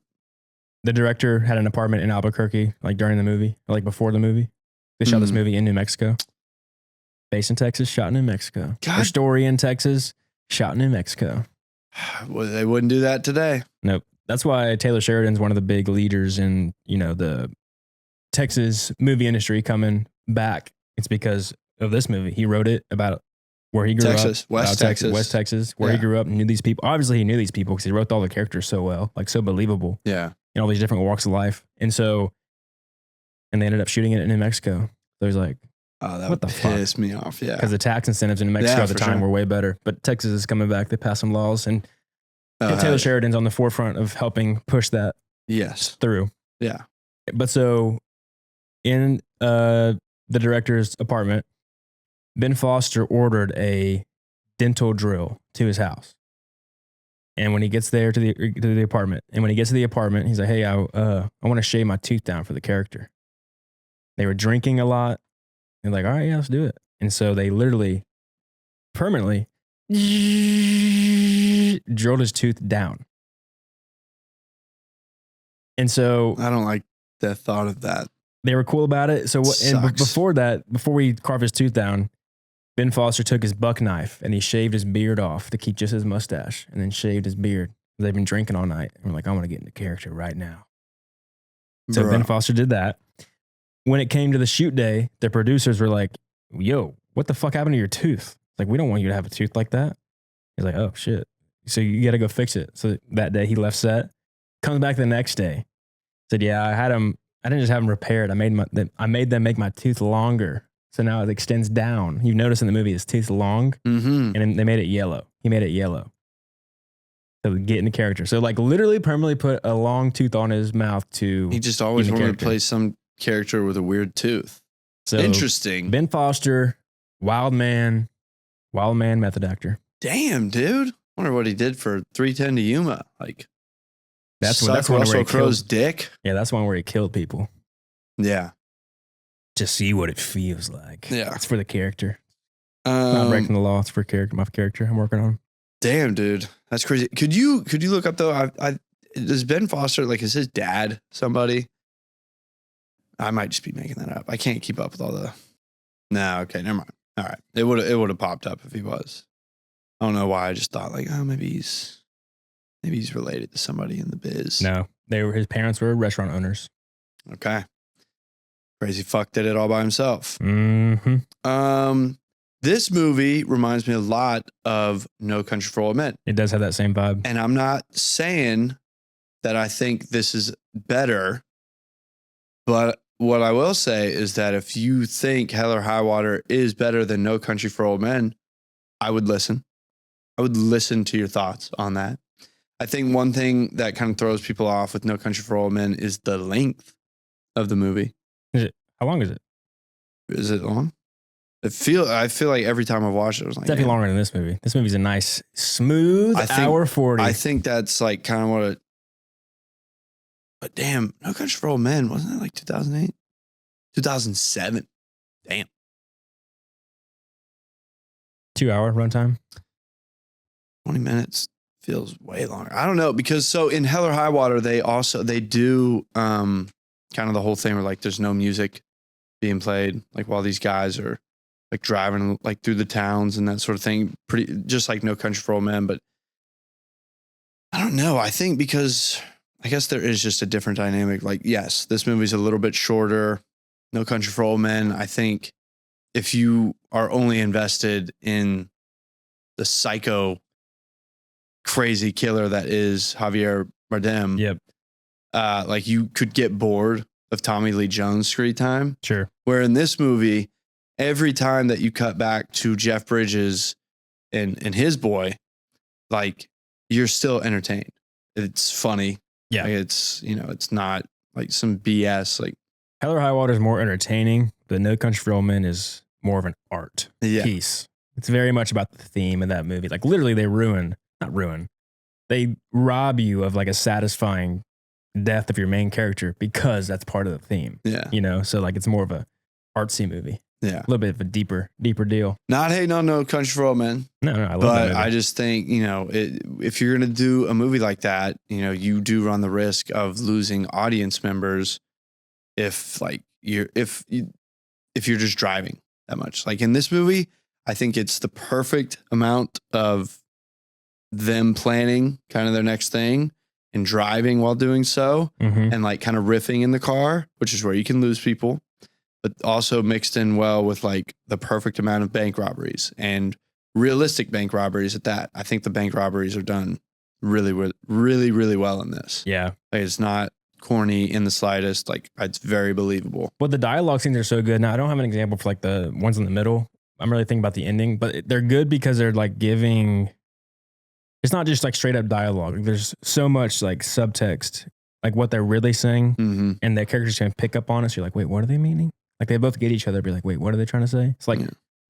the director had an apartment in Albuquerque, like during the movie, or like before the movie. They shot this movie in New Mexico. Based in Texas, shot in New Mexico. God. Their story in Texas, shot in New Mexico. Well, they wouldn't do that today. Nope. That's why Taylor Sheridan's one of the big leaders in, the Texas movie industry coming back. It's because of this movie. He wrote it about where he grew up. West Texas. West Texas, where he grew up and knew these people. Obviously, he knew these people because he wrote all the characters so well, like so believable. Yeah. In all these different walks of life. And they ended up shooting it in New Mexico. So he's like, oh, that what would the fuck? piss me off. Yeah. Because the tax incentives in New Mexico at the time were way better. But Texas is coming back. They passed some laws. And Taylor Sheridan's on the forefront of helping push that through. Yeah. But so in the director's apartment, Ben Foster ordered a dental drill to his house. And when he gets there to the apartment, he's like, hey, I want to shave my tooth down for the character. They were drinking a lot. They're like, all right, yeah, let's do it. And so they literally permanently drilled his tooth down. And so I don't like the thought of that. They were cool about it. So before we carved his tooth down, Ben Foster took his buck knife and he shaved his beard off to keep just his mustache, and then shaved his beard. They've been drinking all night. And we're like, I want to get into character right now. So Ben Foster did that. When it came to the shoot day, the producers were like, yo, what the fuck happened to your tooth? Like, we don't want you to have a tooth like that. He's like, oh shit. So you got to go fix it. So that day he left set, comes back the next day. Said, yeah, I didn't just have them repaired. I made them make my tooth longer. So now it extends down. You notice in the movie his teeth's long, and they made it yellow. He made it yellow to get into character. So like literally permanently put a long tooth on his mouth to. He just always wanted to play some character with a weird tooth. So interesting. Ben Foster, wild man method actor. Damn, dude. Wonder what he did for 310 to Yuma. Like that's one Russell Crowe's dick. Yeah, that's one where he killed people. Yeah. To see what it feels like. Yeah. It's for the character. Not breaking the law. It's for my character I'm working on. Damn, dude. That's crazy. Could you look up though? Does Ben Foster, like, is his dad somebody? I might just be making that up. I can't keep up with all the. No, okay, never mind. All right. It would have popped up if he was. I don't know why. I just thought like, oh, maybe he's related to somebody in the biz. No, his parents were restaurant owners. Okay. Crazy fuck did it all by himself. Mm-hmm. This movie reminds me a lot of No Country for Old Men. It does have that same vibe. And I'm not saying that I think this is better, but what I will say is that if you think Hell or High Water is better than No Country for Old Men, I would listen. I would listen to your thoughts on that. I think one thing that kind of throws people off with No Country for Old Men is the length of the movie. How long is it? Is it long? I feel like every time I've watched it, I was like, it's definitely longer than this movie. This movie's a nice, smooth hour 40. I think that's like kind of what it. But damn, No Country for Old Men, wasn't that like 2008? 2007. Damn. 2 hour runtime. 20 minutes feels way longer. I don't know, because so in Hell or High Water, they do kind of the whole thing where like there's no music being played, like while these guys are like driving like through the towns and that sort of thing. Pretty just like No Country for Old Men, but I don't know. I think because I guess there is just a different dynamic. Like, yes, this movie's a little bit shorter. No Country for Old Men, I think if you are only invested in the psycho crazy killer that is Javier Bardem, yep. Like you could get bored of Tommy Lee Jones' screen time. Sure. Where in this movie, every time that you cut back to Jeff Bridges and his boy, like you're still entertained. It's funny. Yeah. Like it's not like some BS. Like Hell or High Water is more entertaining, but No Country for Old Men is more of an art piece. It's very much about the theme of that movie. Like literally they rob you of like a satisfying death of your main character because that's part of the theme. Yeah. You know, so like it's more of a artsy movie. Yeah. A little bit of a deeper deal. Not hating on No Country for Old Men. No, I love that But movie. I just think, you know, if you're going to do a movie like that, you know, you do run the risk of losing audience members if you're just driving that much. Like in this movie, I think it's the perfect amount of them planning kind of their next thing and driving while doing so, and like kind of riffing in the car, which is where you can lose people, but also mixed in well with like the perfect amount of bank robberies and realistic bank robberies at that. I think the bank robberies are done really, really, really well in this. Yeah. Like it's not corny in the slightest. Like it's very believable. Well, the dialogue scenes are so good. Now, I don't have an example for like the ones in the middle. I'm really thinking about the ending, but they're good because they're like giving, it's not just like straight up dialogue. There's so much like subtext, like what they're really saying, and the characters can pick up on it. So you're like, wait, what are they meaning? Like they both get each other, be like, wait, what are they trying to say? It's like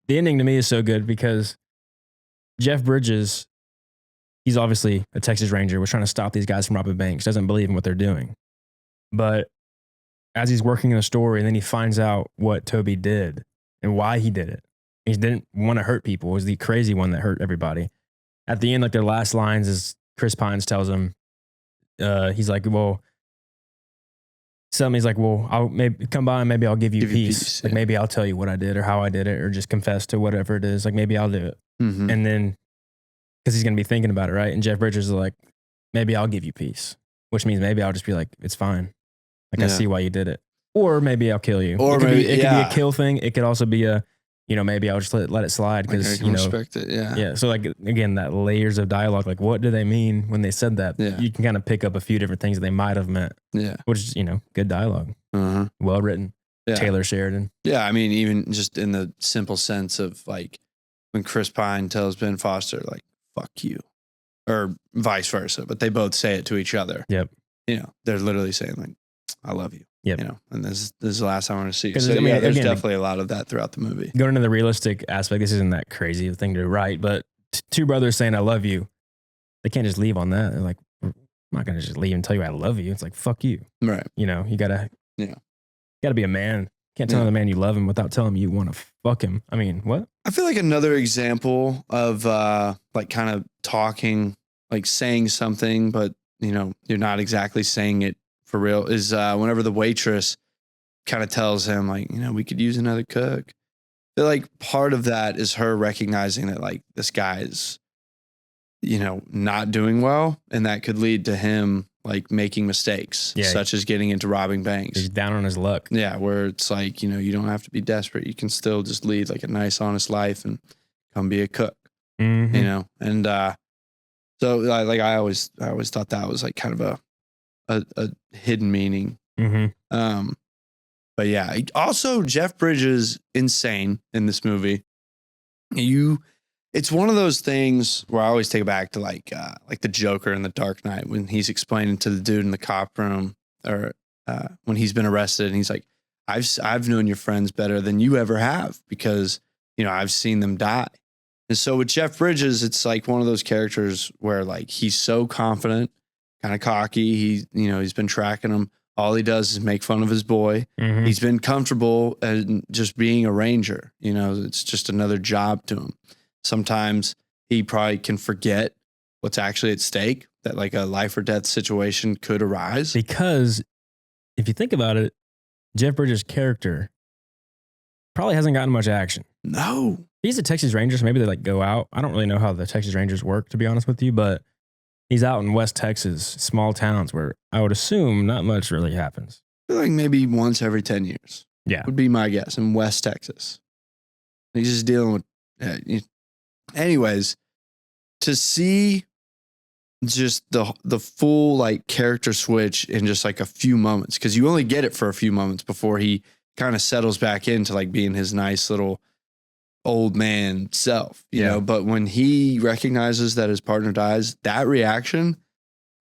the ending to me is so good because Jeff Bridges, he's obviously a Texas Ranger, was trying to stop these guys from robbing banks, doesn't believe in what they're doing. But as he's working in the story, and then he finds out what Toby did and why he did it. He didn't want to hurt people. It was the crazy one that hurt everybody. At the end, like their last lines is Chris Pines tells him, he's like, well, he's like, well, I'll maybe come by and maybe I'll give you peace. Like maybe I'll tell you what I did or how I did it or just confess to whatever it is. Like maybe I'll do it. And then, because he's going to be thinking about it, right? And Jeff Bridges is like, maybe I'll give you peace, which means maybe I'll just be like, it's fine. Like I see why you did it. Or maybe I'll kill you. Or it could be a kill thing. It could also be a, you know, maybe I'll just let it slide because, you know, respect it. Yeah. Yeah. So like, again, that layers of dialogue, like what do they mean when they said that? Yeah. You can kind of pick up a few different things that they might have meant. Yeah. Which is, you know, good dialogue. Well written. Yeah. Taylor Sheridan. Yeah. I mean, even just in the simple sense of like when Chris Pine tells Ben Foster, like, fuck you, or vice versa, but they both say it to each other. Yep. You know, they're literally saying like, I love you. Yep. You know, and this is the last time I want to see you. So I mean, there's again, definitely a lot of that throughout the movie. Going into the realistic aspect, this isn't that crazy thing to write, but two brothers saying I love you, they can't just leave on that. They're like, I'm not going to just leave and tell you I love you. It's like, fuck you. Right. You know, you gotta be a man. Can't tell another man you love him without telling him you want to fuck him. I mean, what? I feel like another example of like kind of talking, like saying something, but you know, you're not exactly saying it for real is whenever the waitress kind of tells him like, you know, we could use another cook. I feel like part of that is her recognizing that like this guy is, you know, not doing well, and that could lead to him like making mistakes, such as getting into robbing banks. He's down on his luck. Yeah, where it's like, you know, you don't have to be desperate. You can still just lead like a nice, honest life and come be a cook. You know, and so like I always thought that was like kind of a hidden meaning. But yeah, also Jeff Bridges insane in this movie. It's one of those things where I always take it back to like the Joker in The Dark Knight when he's explaining to the dude in the cop room, or when he's been arrested, and he's like, I've known your friends better than you ever have because, you know, I've seen them die. And so with Jeff Bridges, it's like one of those characters where like he's so confident, kind of cocky. He's been tracking him. All he does is make fun of his boy. He's been comfortable and just being a ranger. You know, it's just another job to him. Sometimes he probably can forget what's actually at stake, that like a life or death situation could arise. Because if you think about it, Jeff Bridges' character probably hasn't gotten much action. No. He's a Texas Ranger, so maybe they like go out. I don't really know how the Texas Rangers work, to be honest with you, but he's out in West Texas, small towns where I would assume not much really happens. I feel like maybe once every 10 years. Yeah. Would be my guess, in West Texas. He's just dealing with... anyways, to see just the full like character switch in just like a few moments, because you only get it for a few moments before he kind of settles back into like being his nice little old man self, you know. But when he recognizes that his partner dies, that reaction,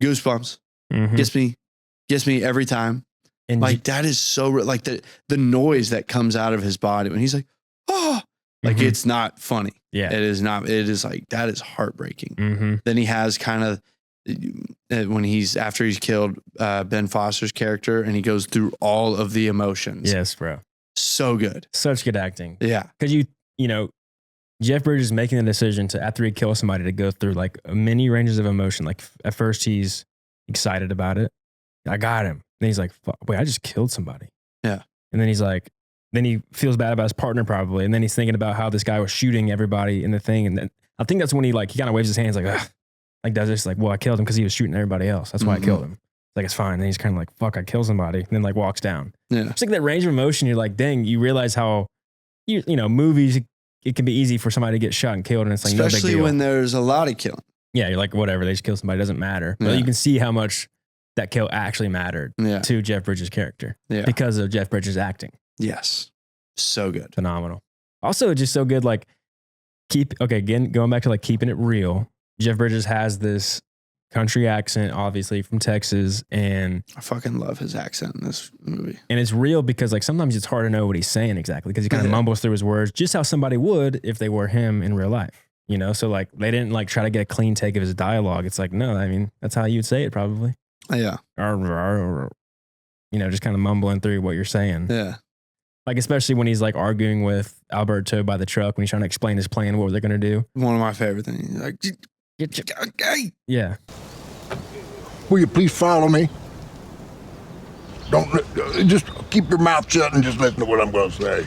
goosebumps, gets me every time. And like that is so like the noise that comes out of his body when he's like, oh, like it's not funny. Yeah, it is not. It is like, that is heartbreaking. Then he has kind of when after he's killed Ben Foster's character, and he goes through all of the emotions. Yes, bro. So good. Such good acting. Yeah. Because you know, Jeff Bridges making the decision to, after he kills somebody, to go through like many ranges of emotion. Like at first he's excited about it. I got him. Then he's like, wait, I just killed somebody. Yeah. And then he's like, then he feels bad about his partner probably. And then he's thinking about how this guy was shooting everybody in the thing. And then I think that's when he kind of waves his hands like, ugh. Like does this like, well, I killed him because he was shooting everybody else. That's why I killed him. Like, it's fine. And he's kind of like, fuck, I killed somebody. And then like walks down. Yeah. It's like that range of emotion. You're like, dang, you realize how, you know, movies, it can be easy for somebody to get shot and killed. And it's like, especially no big deal. when there's a lot of killing. Yeah. You're like, whatever. They just killed somebody. It doesn't matter. But you can see how much that kill actually mattered to Jeff Bridges' character because of Jeff Bridges' acting. Yes. So good. Phenomenal. Also, just so good. Like, again, going back to like keeping it real. Jeff Bridges has this country accent, obviously from Texas, and I fucking love his accent in this movie. And it's real because like sometimes it's hard to know what he's saying exactly because he kind of mumbles through his words, just how somebody would if they were him in real life. You know, so like they didn't like try to get a clean take of his dialogue. It's like, no, I mean, that's how you'd say it probably. Yeah. You know, just kind of mumbling through what you're saying. Yeah. Like, especially when he's like arguing with Alberto by the truck when he's trying to explain his plan, what they're going to do. One of my favorite things. Like, yeah. Will you please follow me? Don't just keep your mouth shut and just listen to what I'm going to say.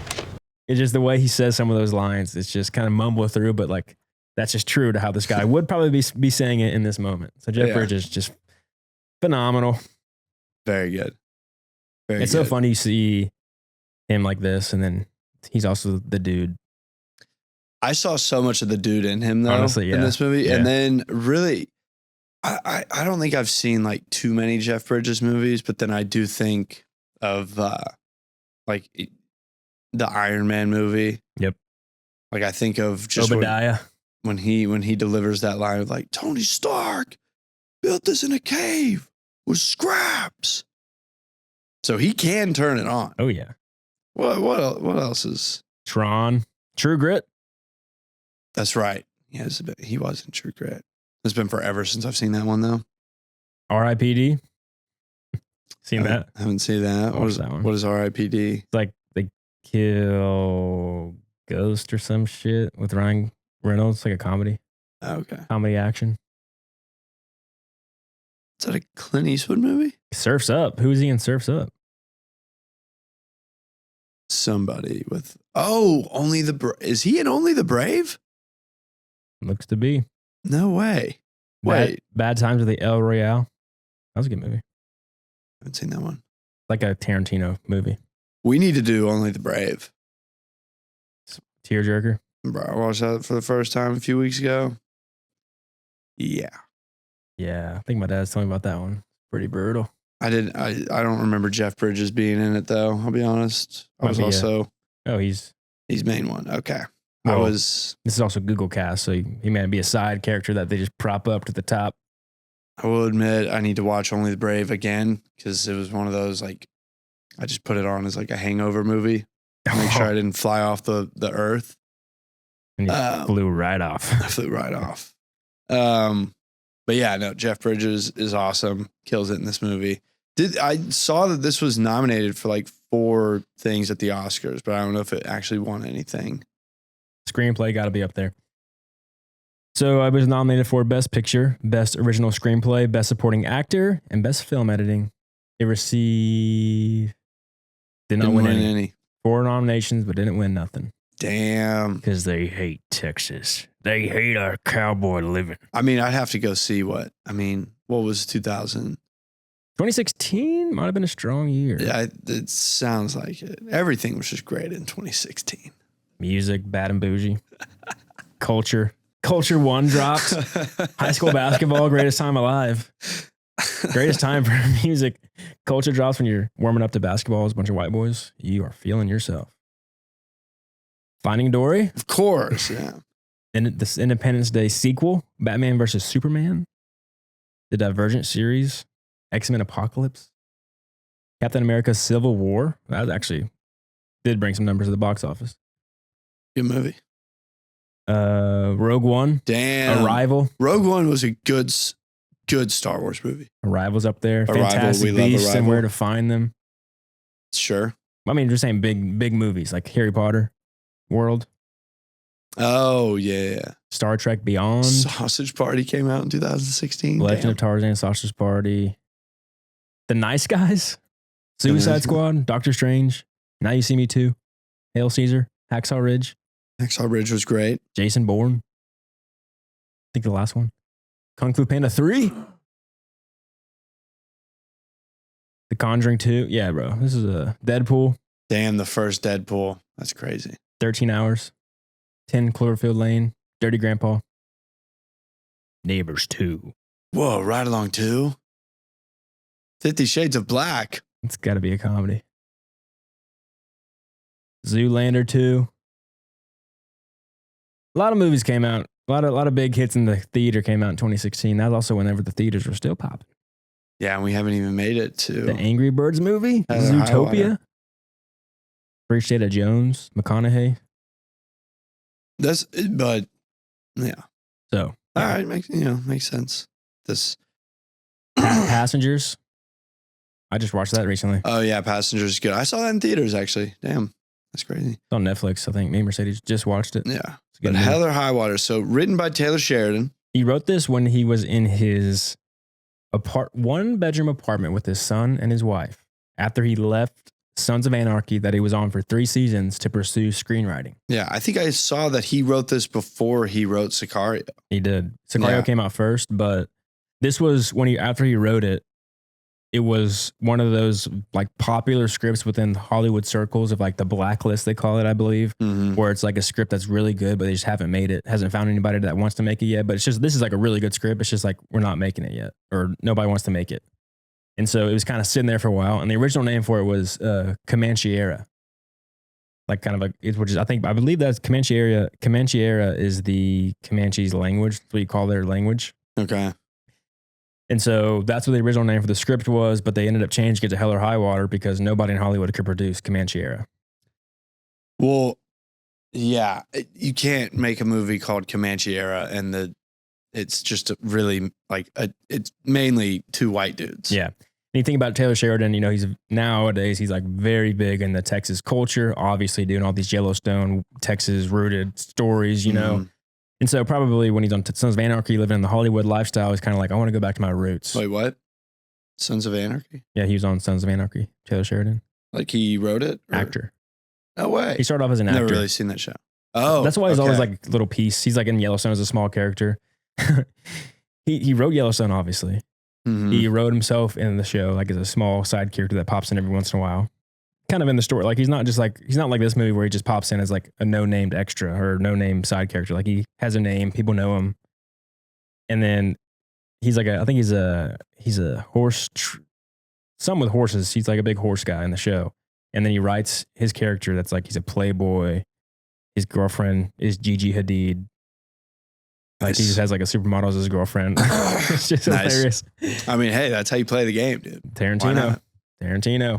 It's just the way he says some of those lines. It's just kind of mumble through, but like that's just true to how this guy would probably be saying it in this moment. So Jeff Bridges just phenomenal. Very good. It's so funny you see him like this, and then he's also the dude. I saw so much of the dude in him though, honestly, in this movie, and then really, I don't think I've seen like too many Jeff Bridges movies, but then I do think of like the Iron Man movie. Yep. Like I think of just Obadiah when he delivers that line of like, Tony Stark built this in a cave with scraps, so he can turn it on. Oh yeah. What else is Tron? True Grit. That's right. Yes, he was in True Grit. It's been forever since I've seen that one though. R.I.P.D. Seen that? I haven't seen that. What is R.I.P.D.? It's like they kill Ghost or some shit with Ryan Reynolds. It's like a comedy. Okay. Comedy action. Is that a Clint Eastwood movie? Surf's Up. Who is he in Surf's Up? Somebody with Only the is he in Only the Brave? Looks to be. No way. Wait. Bad Times with the El Royale. That was a good movie. I haven't seen that one. Like a Tarantino movie. We need to do Only the Brave. Tearjerker. Bro, I watched that for the first time a few weeks ago. Yeah. Yeah. I think my dad's telling me about that one. Pretty brutal. I don't remember Jeff Bridges being in it though. I'll be honest. I was also. Oh, he's main one. Okay. Well, this is also Google Cast, so he may be a side character that they just prop up to the top. I will admit I need to watch Only the Brave again because it was one of those like I just put it on as like a hangover movie. Make sure I didn't fly off the earth. And you flew right off. I flew right off. But yeah, no, Jeff Bridges is awesome. Kills it in this movie. I saw that this was nominated for like 4 things at the Oscars, but I don't know if it actually won anything. Screenplay got to be up there. So I was nominated for Best Picture, Best Original Screenplay, Best Supporting Actor, and Best Film Editing. It received... Didn't win any. 4 nominations, but didn't win nothing. Damn. Because they hate Texas. They hate our cowboy living. I mean, I'd have to go see what was 2000? 2016 might have been a strong year. Yeah, it sounds like it. Everything was just great in 2016. Music, Bad and Bougie. Culture 1 dropped. High school basketball, greatest time alive. Greatest time for music. Culture drops when you're warming up to basketball as a bunch of white boys. You are feeling yourself. Finding Dory. Of course, yeah. And this Independence Day sequel, Batman versus Superman. The Divergent series, X-Men Apocalypse. Captain America Civil War. That actually did bring some numbers to the box office. Good movie. Rogue One. Damn. Arrival. Rogue One was a good Good Star Wars movie. Arrival's up there. Arrival, Fantastic we love Beasts and Arrival. Where to Find Them. Sure. I mean, just saying big movies like Harry Potter world. Oh, yeah. Star Trek Beyond. Sausage Party came out in 2016. Legend of Tarzan, Sausage Party. The Nice Guys. Suicide Squad. Doctor Strange. Now You See Me Too. Hail Caesar. Hacksaw Ridge. Hacksaw Ridge was great. Jason Bourne. I think the last one. Kung Fu Panda 3. The Conjuring 2. Yeah, bro. This is a Deadpool. Damn, the first Deadpool. That's crazy. 13 Hours. 10 Cloverfield Lane. Dirty Grandpa. Neighbors 2. Whoa, Ride Along 2. 50 Shades of Black. It's got to be a comedy. Zoolander 2. A lot of movies came out. A lot of big hits in the theater came out in 2016. That's also whenever the theaters were still popping. Yeah, and we haven't even made it to The Angry Birds movie. Heather Zootopia. Highwater. Appreciate it, Jones. McConaughey. but yeah. So, All right, makes sense. This Passengers. I just watched that recently. Oh yeah, Passengers is good. I saw that in theaters actually. Damn. That's crazy. It's on Netflix. I think me and Mercedes just watched it. Yeah. It's a But good movie. Heather Highwater. So written by Taylor Sheridan. He wrote this when he was in his one-bedroom apartment with his son and his wife after he left Sons of Anarchy that he was on for 3 seasons to pursue screenwriting. Yeah, I think I saw that he wrote this before he wrote Sicario. He did. Sicario Yeah. came out first, but this was after he wrote it, it was one of those like popular scripts within Hollywood circles of like the blacklist, they call it, I believe, Mm-hmm. where it's like a script that's really good, but they just haven't made it, hasn't found anybody that wants to make it yet. But it's just, this is like a really good script. It's just like, we're not making it yet, or nobody wants to make it. And so it was kind of sitting there for a while. And the original name for it was Comancheera. Like kind of I believe that's Comancheera. Comancheera is the Comanche's language. That's what you call their language. Okay. And so that's what the original name for the script was, but they ended up changing it to Hell or High Water because nobody in Hollywood could produce Comancheera. Well, yeah, you can't make a movie called Comancheera and it's just it's mainly 2 white dudes. Yeah. And you think about Taylor Sheridan, he's like very big in the Texas culture, obviously doing all these Yellowstone, Texas rooted stories, Mhm. And so probably when he's on Sons of Anarchy, living in the Hollywood lifestyle, he's kind of like, I want to go back to my roots. Wait, what? Sons of Anarchy? Yeah, he was on Sons of Anarchy, Taylor Sheridan. Like he wrote it? Or- Actor. No way. He started off as an actor. Never really seen that show. Oh, That's why he's always okay. like little piece. He's like in Yellowstone as a small character. he wrote Yellowstone, obviously. Mhm. He wrote himself in the show, like as a small side character that pops in every once in a while. Kind of in the story. Like he's not like this movie where he just pops in as like a no-named extra or no-name side character. Like he has a name, people know him. And then he's like I think he's a horse, some with horses. He's like a big horse guy in the show. And then he writes his character that's like, he's a playboy. His girlfriend is Gigi Hadid. Like he just has like a supermodel as his girlfriend. It's just Nice. hilarious. I mean, hey, that's how you play the game, dude. Why Tarantino.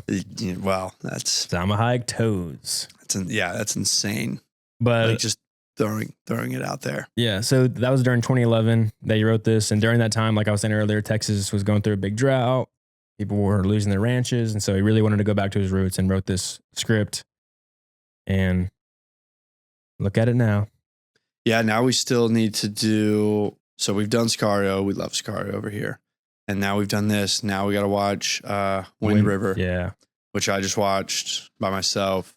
not? Well, that's Salma Hayek toes. that's insane. But Like just throwing it out there. yeah, so that was during 2011 that he wrote this. And during that time, like I was saying earlier, Texas was going through a big drought. People were losing their ranches. And so he really wanted to go back to his roots and wrote this script. And look at it now. Yeah, now we still need to do. So we've done Sicario. We love Sicario over here, and now we've done this. Now we got to watch Wind River, Yeah. which I just watched by myself,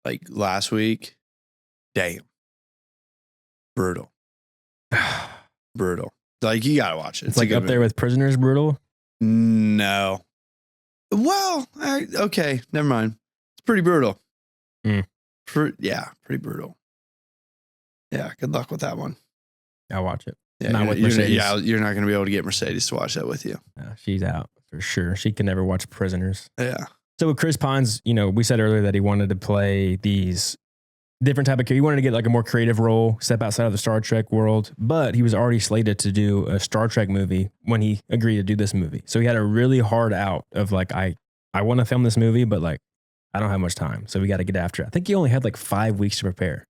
like last week. Damn, brutal. Like you gotta watch it. It's like up there with Prisoners Brutal. No. Well, okay, never mind. It's pretty brutal. Mm. Pretty brutal. Yeah, good luck with that one. I'll watch it. Yeah, Not with Mercedes. you're not going to be able to get Mercedes to watch that with you. She's out for sure. She can never watch Prisoners. Yeah. So with Chris Pines, we said earlier that he wanted to play these different type of character. He wanted to get like a more creative role, step outside of the Star Trek world, but he was already slated to do a Star Trek movie when he agreed to do this movie. So he had a really hard out of like, I want to film this movie, but like, I don't have much time. So we got to get after it. I think he only had like 5 weeks to prepare.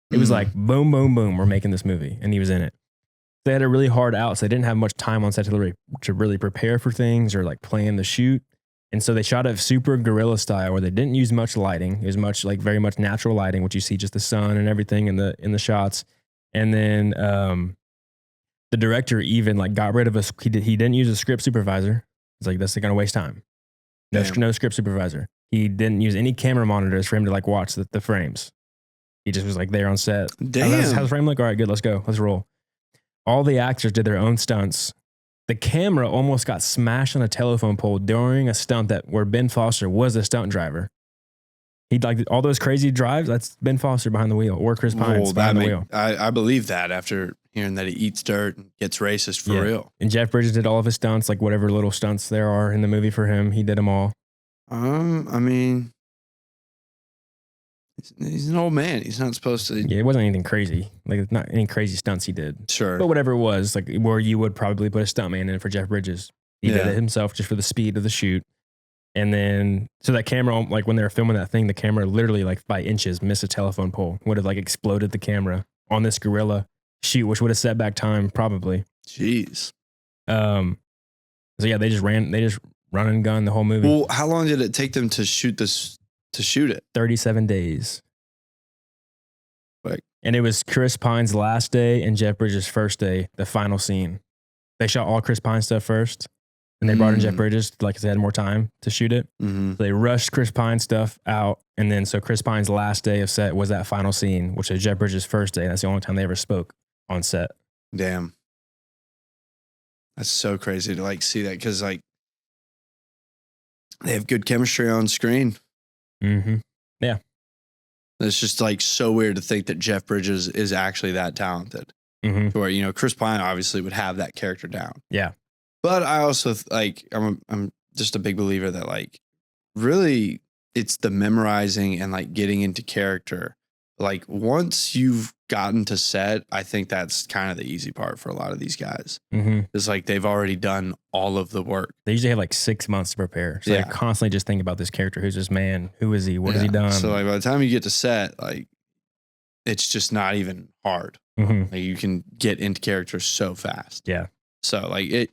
It was like, boom, boom, boom, we're making this movie. And he was in it. They had a really hard out, so they didn't have much time on set to really prepare for things or like plan the shoot. And so they shot it super guerrilla style where they didn't use much lighting. It was much like very much natural lighting, which you see just the sun and everything in the shots. And then the director even like got rid of he didn't use a script supervisor. It's like, that's going to waste time. No script supervisor. He didn't use any camera monitors for him to like watch the frames. He just was like there on set. Damn. How's the frame look? All right, good. Let's go. Let's roll. All the actors did their own stunts. The camera almost got smashed on a telephone pole during a stunt where Ben Foster was a stunt driver. He'd like all those crazy drives. That's Ben Foster behind the wheel, or Chris Pine behind the wheel. I believe that after hearing that he eats dirt and gets racist for real. And Jeff Bridges did all of his stunts, like whatever little stunts there are in the movie for him. He did them all. I mean, he's an old man. He's not supposed to. Yeah, it wasn't anything crazy. Like not any crazy stunts he did. Sure. But whatever it was, like where you would probably put a stuntman in for Jeff Bridges. He did it himself just for the speed of the shoot. And then, so that camera, like when they were filming that thing, the camera literally like by inches missed a telephone pole. Would have like exploded the camera on this guerrilla shoot, which would have set back time probably. Jeez. So yeah, they just run and gun the whole movie. Well, how long did it take them to shoot it? 37 days. Like, and it was Chris Pine's last day and Jeff Bridges' first day, the final scene. They shot all Chris Pine stuff first. And they brought in Jeff Bridges, like they had more time to shoot it. Mm-hmm. So they rushed Chris Pine's stuff out. And then so Chris Pine's last day of set was that final scene, which was Jeff Bridges' first day. That's the only time they ever spoke on set. Damn. That's so crazy to like see that because like they have good chemistry on screen. Mm-hmm. Yeah. It's just like so weird to think that Jeff Bridges is actually that talented. Mm-hmm. Where, you know, Chris Pine obviously would have that character down. Yeah. But I also like I'm just a big believer that like really it's the memorizing and like getting into character. Like once you've gotten to set, I think that's kind of the easy part for a lot of these guys. Mm-hmm. It's like they've already done all of the work. They usually have like 6 months to prepare. So they're constantly just thinking about this character. Who's this man? Who is he? What has he done? So like by the time you get to set, like it's just not even hard. Mm-hmm. Like you can get into character so fast. Yeah. So like it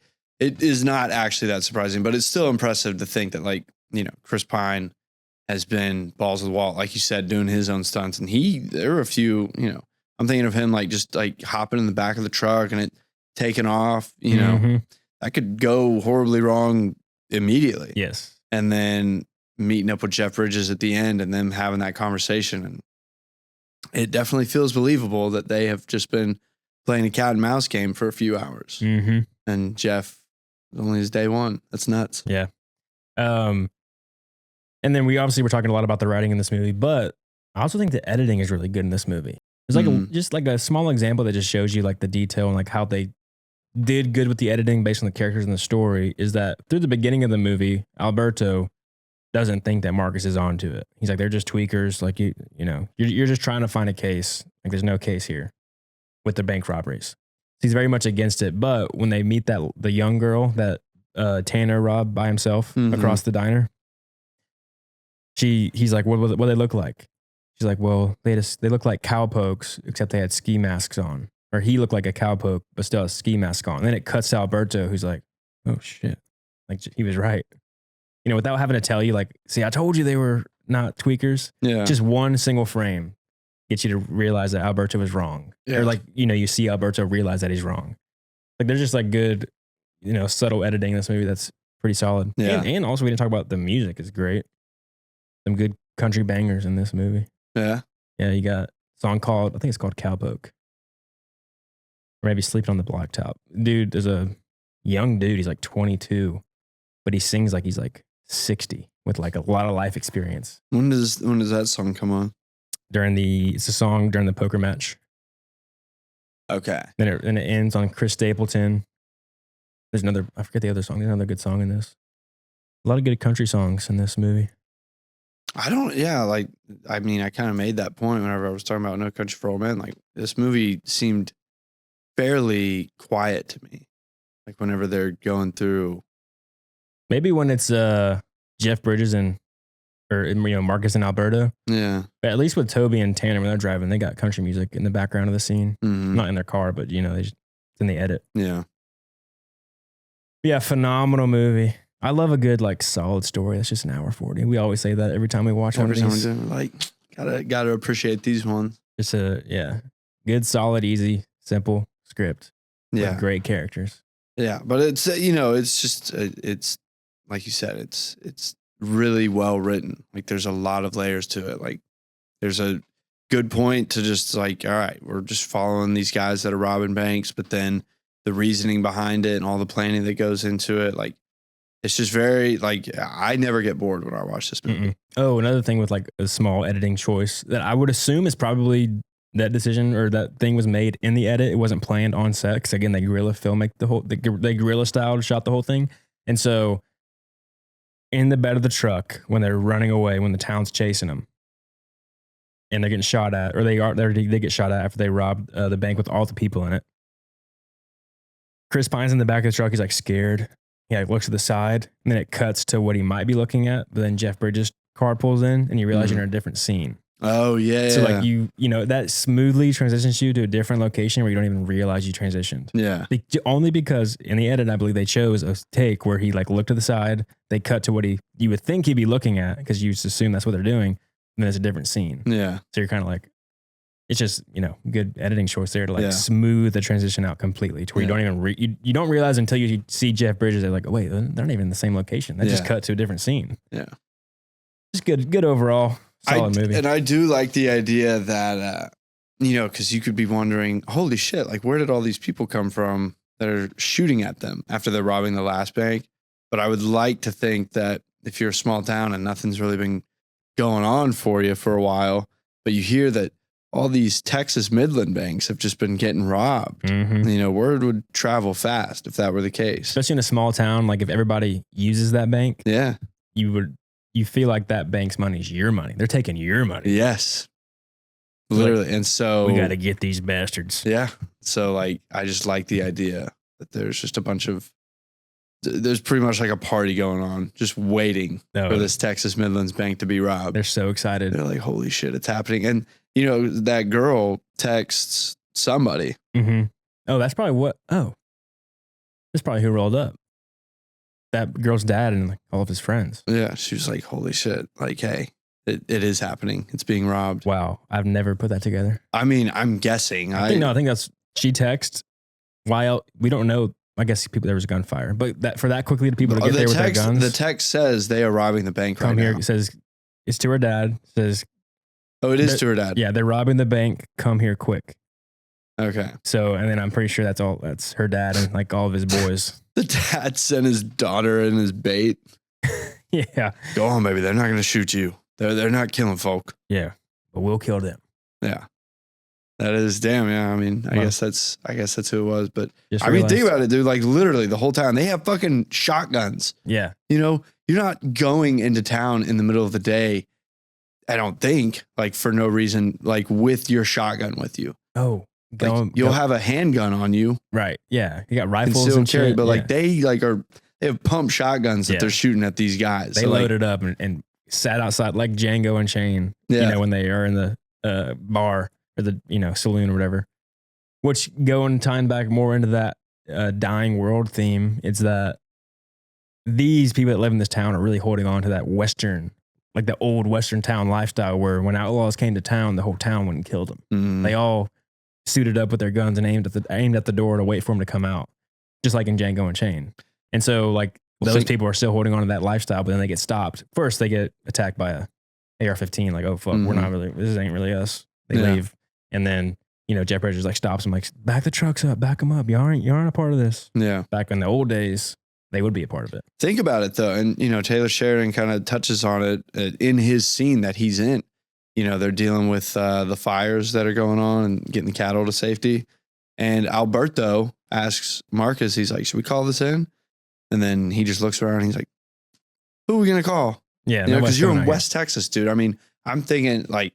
is not actually that surprising, but it's still impressive to think that like, you know, Chris Pine has been balls to the wall, like you said, doing his own stunts. And there were a few, you know, I'm thinking of him like just like hopping in the back of the truck and it taking off, you know, that could go horribly wrong immediately. Yes. And then meeting up with Jeff Bridges at the end and them having that conversation. And it definitely feels believable that they have just been playing a cat and mouse game for a few hours. Mm-hmm. And Jeff, only his day one. That's nuts. Yeah. And then we obviously were talking a lot about the writing in this movie, but I also think the editing is really good in this movie. It's like just like a small example that just shows you like the detail and like how they did good with the editing based on the characters in the story is that through the beginning of the movie, Alberto doesn't think that Marcus is onto it. He's like, they're just tweakers. Like you know, you're just trying to find a case. Like there's no case here with the bank robberies. He's very much against it. But when they meet the young girl that Tanner robbed by himself across the diner, he's like, what do they look like? She's like, well, they look like cowpokes, except they had ski masks on. Or he looked like a cowpoke, but still a ski mask on. And then it cuts to Alberto, who's like, oh shit. Like he was right. You know, without having to tell you, like, see, I told you they were not tweakers. Yeah. Just one single frame gets you to realize that Alberto was wrong. Yeah. Or like, you know, you see Alberto realize that he's wrong. Like there's just like good, you know, subtle editing in this movie that's pretty solid. Yeah. And also we didn't talk about the music is great. Some good country bangers in this movie. Yeah. Yeah, you got a song called, I think it's called Cowpoke. Or maybe Sleeping on the Blacktop. Dude, there's a young dude, he's like 22, but he sings like he's like 60 with like a lot of life experience. When does that song come on? It's a song during the poker match. Okay. Then it ends on Chris Stapleton. There's another, I forget the other song. There's another good song in this. A lot of good country songs in this movie. I mean, I kind of made that point whenever I was talking about No Country for Old Men. Like this movie seemed fairly quiet to me. Like whenever they're going through. Maybe when it's Jeff Bridges or you know, Marcus and Alberto. Yeah. But at least with Toby and Tanner, when they're driving, they got country music in the background of the scene. Mm-hmm. Not in their car, but you know, It's in the edit. Yeah. Yeah, phenomenal movie. I love a good, like, solid story. That's just an hour 40. We always say that every time we watch one of these. Like, gotta appreciate these ones. Just a good, solid, easy, simple script. Yeah. With great characters. Yeah, but it's it's just it's like you said, it's really well written. Like there's a lot of layers to it. Like there's a good point to just like, all right, we're just following these guys that are robbing banks, but then the reasoning behind it and all the planning that goes into it, like it's just very like I never get bored when I watch this movie. Oh, another thing with like a small editing choice that I would assume is probably that decision or that thing was made in the edit. It wasn't planned on set because again, they guerrilla filmmaked they guerrilla style shot the whole thing, and so in the bed of the truck when they're running away, when the town's chasing them, and they're getting shot at, or they get shot at after they robbed the bank with all the people in it. Chris Pine's in the back of the truck. He's like scared. He like looks to the side, and then it cuts to what he might be looking at. But then Jeff Bridges' car pulls in, and you realize you're in a different scene. Oh yeah. So like you know that smoothly transitions you to a different location where you don't even realize you transitioned. Yeah. Only because in the edit, I believe they chose a take where he like looked to the side. They cut to what you would think he'd be looking at because you just assume that's what they're doing. And then it's a different scene. Yeah. So you're kind of like, it's just, good editing choice there to like smooth the transition out completely to where you don't even, you don't realize until you see Jeff Bridges. They're like, oh, wait, they're not even in the same location. They just cut to a different scene. Yeah. Just good overall. Solid movie. And I do like the idea that, because you could be wondering, holy shit, like where did all these people come from that are shooting at them after they're robbing the last bank? But I would like to think that if you're a small town and nothing's really been going on for you for a while, but you hear that all these Texas Midland banks have just been getting robbed, word would travel fast if that were the case. Especially in a small town, like if everybody uses that bank, you feel like that bank's money is your money. They're taking your money. Yes. Literally. Like, and so we got to get these bastards. Yeah. So like, I just like the idea that there's just there's pretty much like a party going on, just waiting for this Texas Midlands bank to be robbed. They're so excited. They're like, holy shit, it's happening. And that girl texts somebody. Mm-hmm. Oh, that's probably that's probably who rolled up. That girl's dad and like all of his friends. Yeah. She was like, holy shit. Like, hey, it is happening. It's being robbed. Wow. I've never put that together. I mean, I'm guessing. I think that's, she texted while we don't know. I guess there was gunfire, but for that quickly to people to get there with their guns. The text says they are robbing the bank right now. It says it's to her dad. It says, oh, it is to her dad. Yeah. They're robbing the bank. Come here quick. Okay. So, and then I'm pretty sure that's her dad and like all of his boys. The dad sent his daughter and his bait. Yeah. Go on, baby. They're not going to shoot you. They're not killing folk. Yeah. But we'll kill them. Yeah. That is damn. Yeah. I mean, I guess that's who it was. But I mean, think about it, dude. Like literally the whole time they have fucking shotguns. Yeah. You're not going into town in the middle of the day. I don't think like for no reason, like with your shotgun with you. Oh. You'll have a handgun on you. Right. Yeah. You got rifles and carry, shit. but like they have pump shotguns that they're shooting at these guys. They loaded up and sat outside like Django and Shane, when they are in the bar or the, saloon or whatever, which tying back more into that dying world theme. It's that these people that live in this town are really holding on to that Western, like the old Western town lifestyle where when outlaws came to town, the whole town wouldn't kill them. Mm. They all suited up with their guns and aimed at the door to wait for them to come out, just like in Django and Shane. And so like those people are still holding on to that lifestyle, but then they get stopped. First, they get attacked by a AR-15. Like, oh fuck, we're not really. This ain't really us. They leave, and then Jeff Bridges like stops them, like back the trucks up, back them up. You aren't a part of this. Yeah. Back in the old days, they would be a part of it. Think about it though, and Taylor Sheridan kind of touches on it in his scene that he's in. They're dealing with the fires that are going on and getting the cattle to safety. And Alberto asks Marcus, he's like, should we call this in? And then he just looks around and he's like, who are we going to call? Yeah. Because you're in West Texas, dude. I mean, I'm thinking like,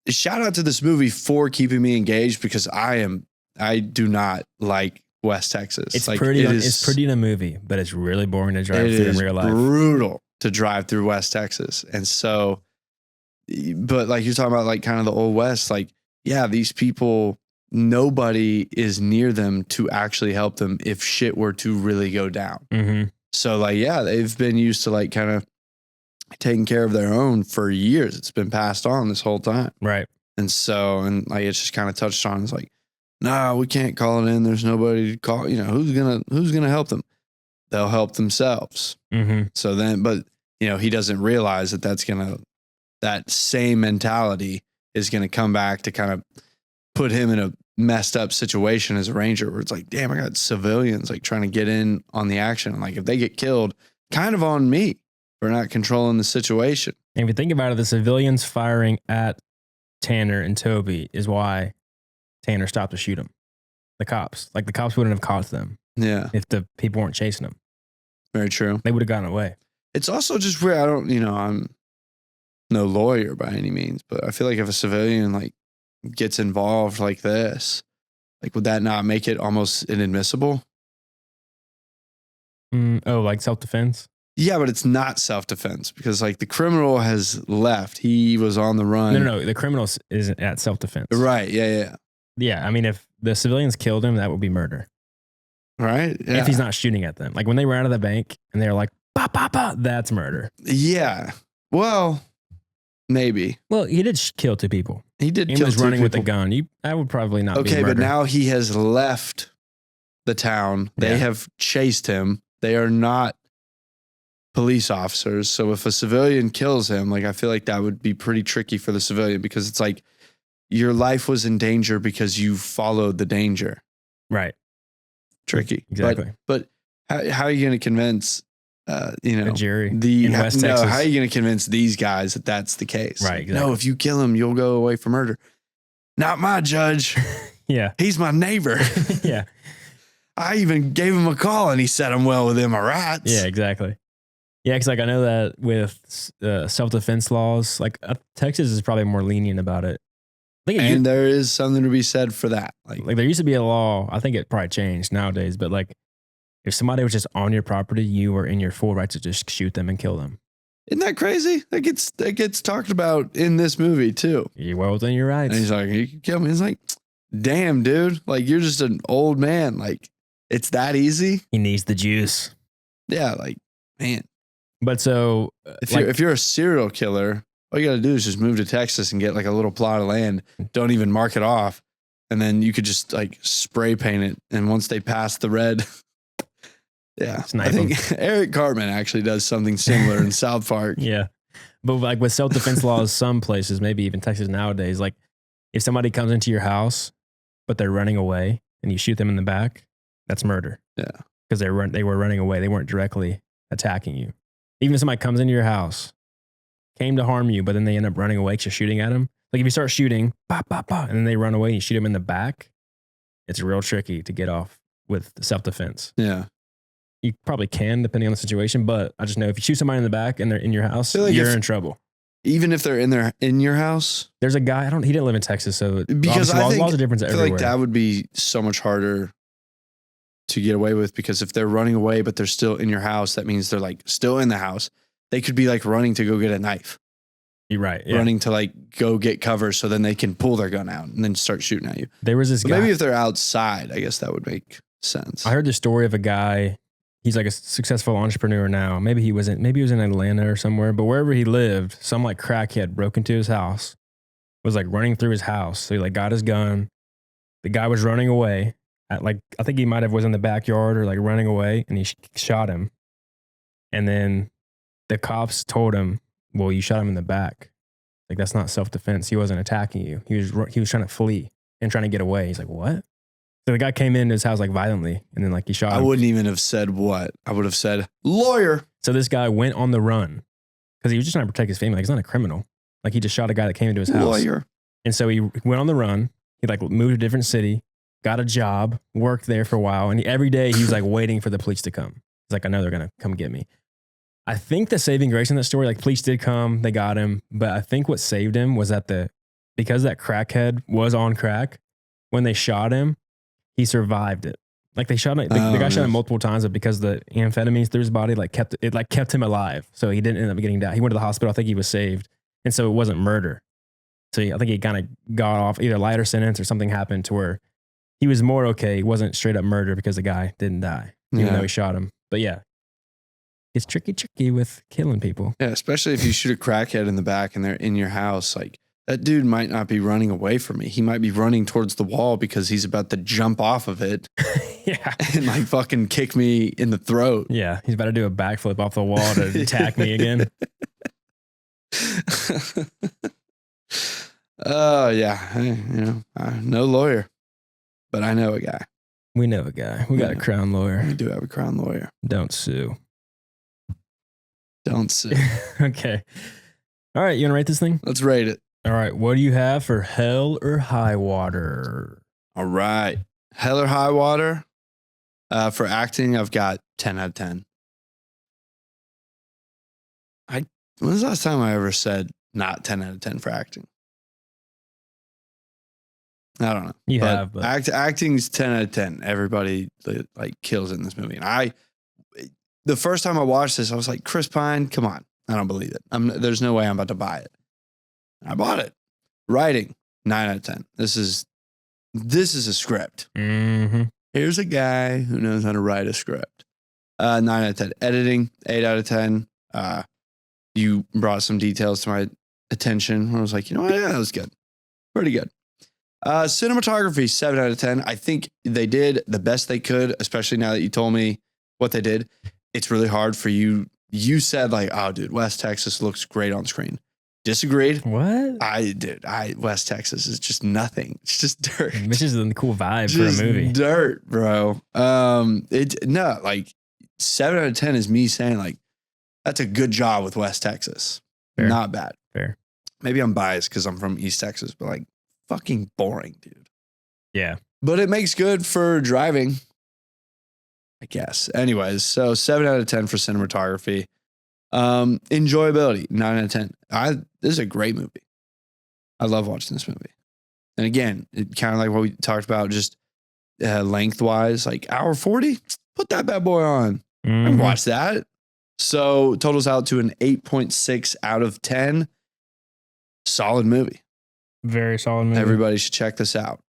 shout out to this movie for keeping me engaged because I do not like West Texas. It's like, pretty. It's pretty in a movie, but it's really boring to drive through in real life. It's brutal to drive through West Texas. And so, but like you're talking about like kind of the old West, like, yeah, these people, nobody is near them to actually help them if shit were to really go down. Mm-hmm. So like, yeah, they've been used to like kind of taking care of their own for years. It's been passed on this whole time. Right. And so, and like, it's just kind of touched on. It's like, no, we can't call it in. There's nobody to call, who's going to help them? They'll help themselves. Mm-hmm. So then, but he doesn't realize that same mentality is going to come back to kind of put him in a messed up situation as a ranger where it's like, damn, I got civilians like trying to get in on the action. Like if they get killed, kind of on me for not controlling the situation. And if you think about it, the civilians firing at Tanner and Toby is why Tanner stopped to shoot him. The cops wouldn't have caught them. Yeah. If the people weren't chasing them. Very true. They would have gotten away. It's also just where I'm no lawyer by any means, but I feel like if a civilian like gets involved like this, like would that not make it almost inadmissible? Like self-defense? Yeah, but it's not self-defense because like the criminal has left. He was on the run. No. The criminal isn't at self-defense. Right. Yeah. Yeah. I mean, if the civilians killed him, that would be murder. Right. Yeah. If he's not shooting at them. Like when they were out of the bank and they're like, bah, bah, bah, that's murder. Yeah. Well, maybe. Well, he did kill 2 people. He did He kill was 2 running with a people. gun. That would probably not be Okay, murder. but now he has left the town. They Yeah. have chased him. They are not police officers. So if a civilian kills him, like I feel like that would be pretty tricky for the civilian because it's like your life was in danger because you followed the danger. Right. Tricky. Exactly. But how are you going to convince, A jury in West Texas. how are you going to convince these guys that that's the case? Right, exactly. No, if you kill him, you'll go away for murder. Not my judge. Yeah. He's my neighbor. Yeah. I even gave him a call and he said I'm well within my rights. Yeah, exactly. Yeah, because like I know that with self-defense laws, like Texas is probably more lenient about it. I think And there is something to be said for that. like there used to be a law. I think it probably changed nowadays, but like if somebody was just on your property, you were in your full right to just shoot them and kill them. Isn't that crazy? That gets talked about in this movie too. You're well within your rights. And he's like, you can kill me. He's like, damn, dude. Like you're just an old man. Like it's that easy. He needs the juice. Yeah, like, man. But so If you're a serial killer, all you got to do is just move to Texas and get like a little plot of land. Don't even mark it off. And then you could just like spray paint it. And once they pass the red, yeah. Snipe I think Eric Cartman actually does something similar in South Park. yeah. But like with self-defense laws, some places, maybe even Texas nowadays, like if somebody comes into your house, but they're running away and you shoot them in the back, that's murder. Yeah. Because they were running away. They weren't directly attacking you. Even if somebody comes into your house, came to harm you, but then they end up running away because you're shooting at them. Like if you start shooting, bah, bah, bah, and then they run away and you shoot them in the back, it's real tricky to get off with self-defense. Yeah. You probably can, depending on the situation, but I just know if you shoot somebody in the back and they're in your house, feel like you're in trouble. Even if they're in your house. There's a guy, he didn't live in Texas, so Because obviously laws are different I feel everywhere. like that would be so much harder to get away with because if they're running away, but they're still in your house, that means they're like still in the house. They could be like running to go get a knife. You're right. Yeah. Running to like go get cover so then they can pull their gun out and then start shooting at you. There was this But guy. maybe if they're outside, I guess that would make sense. I heard the story of a guy. He's like a successful entrepreneur now. Maybe he was in Atlanta or somewhere, but wherever he lived, some like crackhead broke into his house, was like running through his house. So he like got his gun. The guy was running away at like, I think he might have was in the backyard or like running away and he shot him. And then the cops told him, well, you shot him in the back. Like that's not self-defense. He wasn't attacking you. He was trying to flee and trying to get away. He's like, what? So the guy came into his house like violently and then like he shot him. I wouldn't even have said what. I would have said lawyer. So this guy went on the run because he was just trying to protect his family. Like he's not a criminal. Like he just shot a guy that came into his house. Lawyer. And so he went on the run. He like moved to a different city, got a job, worked there for a while. And every day he was like waiting for the police to come. He's like, I know they're going to come get me. I think the saving grace in that story, like police did come, they got him. But I think what saved him was that because that crackhead was on crack, when they shot him, he survived it. Like they shot him, the guy shot him multiple times, but because the amphetamines through his body kept him alive. So he didn't end up getting down. He went to the hospital. I think he was saved. And so it wasn't murder. So I think he kind of got off either lighter sentence or something happened to where he was more okay. He wasn't straight up murder because the guy didn't die, even though he shot him. But yeah, it's tricky with killing people. Yeah, especially if you shoot a crackhead in the back and they're in your house. Like, that dude might not be running away from me. He might be running towards the wall because he's about to jump off of it. Yeah. And like fucking kick me in the throat. Yeah. He's about to do a backflip off the wall to attack me again. Oh, yeah. No lawyer, but I know a guy. We know a guy. We got a crown lawyer. We do have a crown lawyer. Don't sue. Don't sue. Okay. All right. You want to rate this thing? Let's rate it. All right. What do you have for Hell or High Water? All right. Hell or High Water. For acting, I've got 10 out of 10. When was the last time I ever said not 10 out of 10 for acting? I don't know. You have, but acting's 10 out of 10. Everybody like kills it in this movie. And the first time I watched this, I was like, Chris Pine, come on. I don't believe it. There's no way I'm about to buy it. I bought it. Writing, 9 out of 10. This is a script. Mm-hmm. Here's a guy who knows how to write a script. 9 out of 10. Editing, 8 out of 10. You brought some details to my attention where I was like, you know what? Yeah, that was good. Pretty good. Cinematography, 7 out of 10. I think they did the best they could, especially now that you told me what they did. It's really hard for you. You said like, oh, dude, West Texas looks great on screen. Disagreed. What? West Texas is just nothing. It's just dirt. Which is a cool vibe just for a movie. Dirt, bro. Like 7 out of 10 is me saying like, that's a good job with West Texas. Fair. Not bad. Fair. Maybe I'm biased because I'm from East Texas, but like fucking boring, dude. Yeah. But it makes good for driving, I guess. Anyways, so 7 out of 10 for cinematography. Enjoyability, 9 out of 10. This is a great movie. I love watching this movie. And again, it kind of like what we talked about, just lengthwise, like hour 40, put that bad boy on. Mm-hmm. And watch that. So totals out to an 8.6 out of 10. Solid movie. Very solid movie. Everybody should check this out.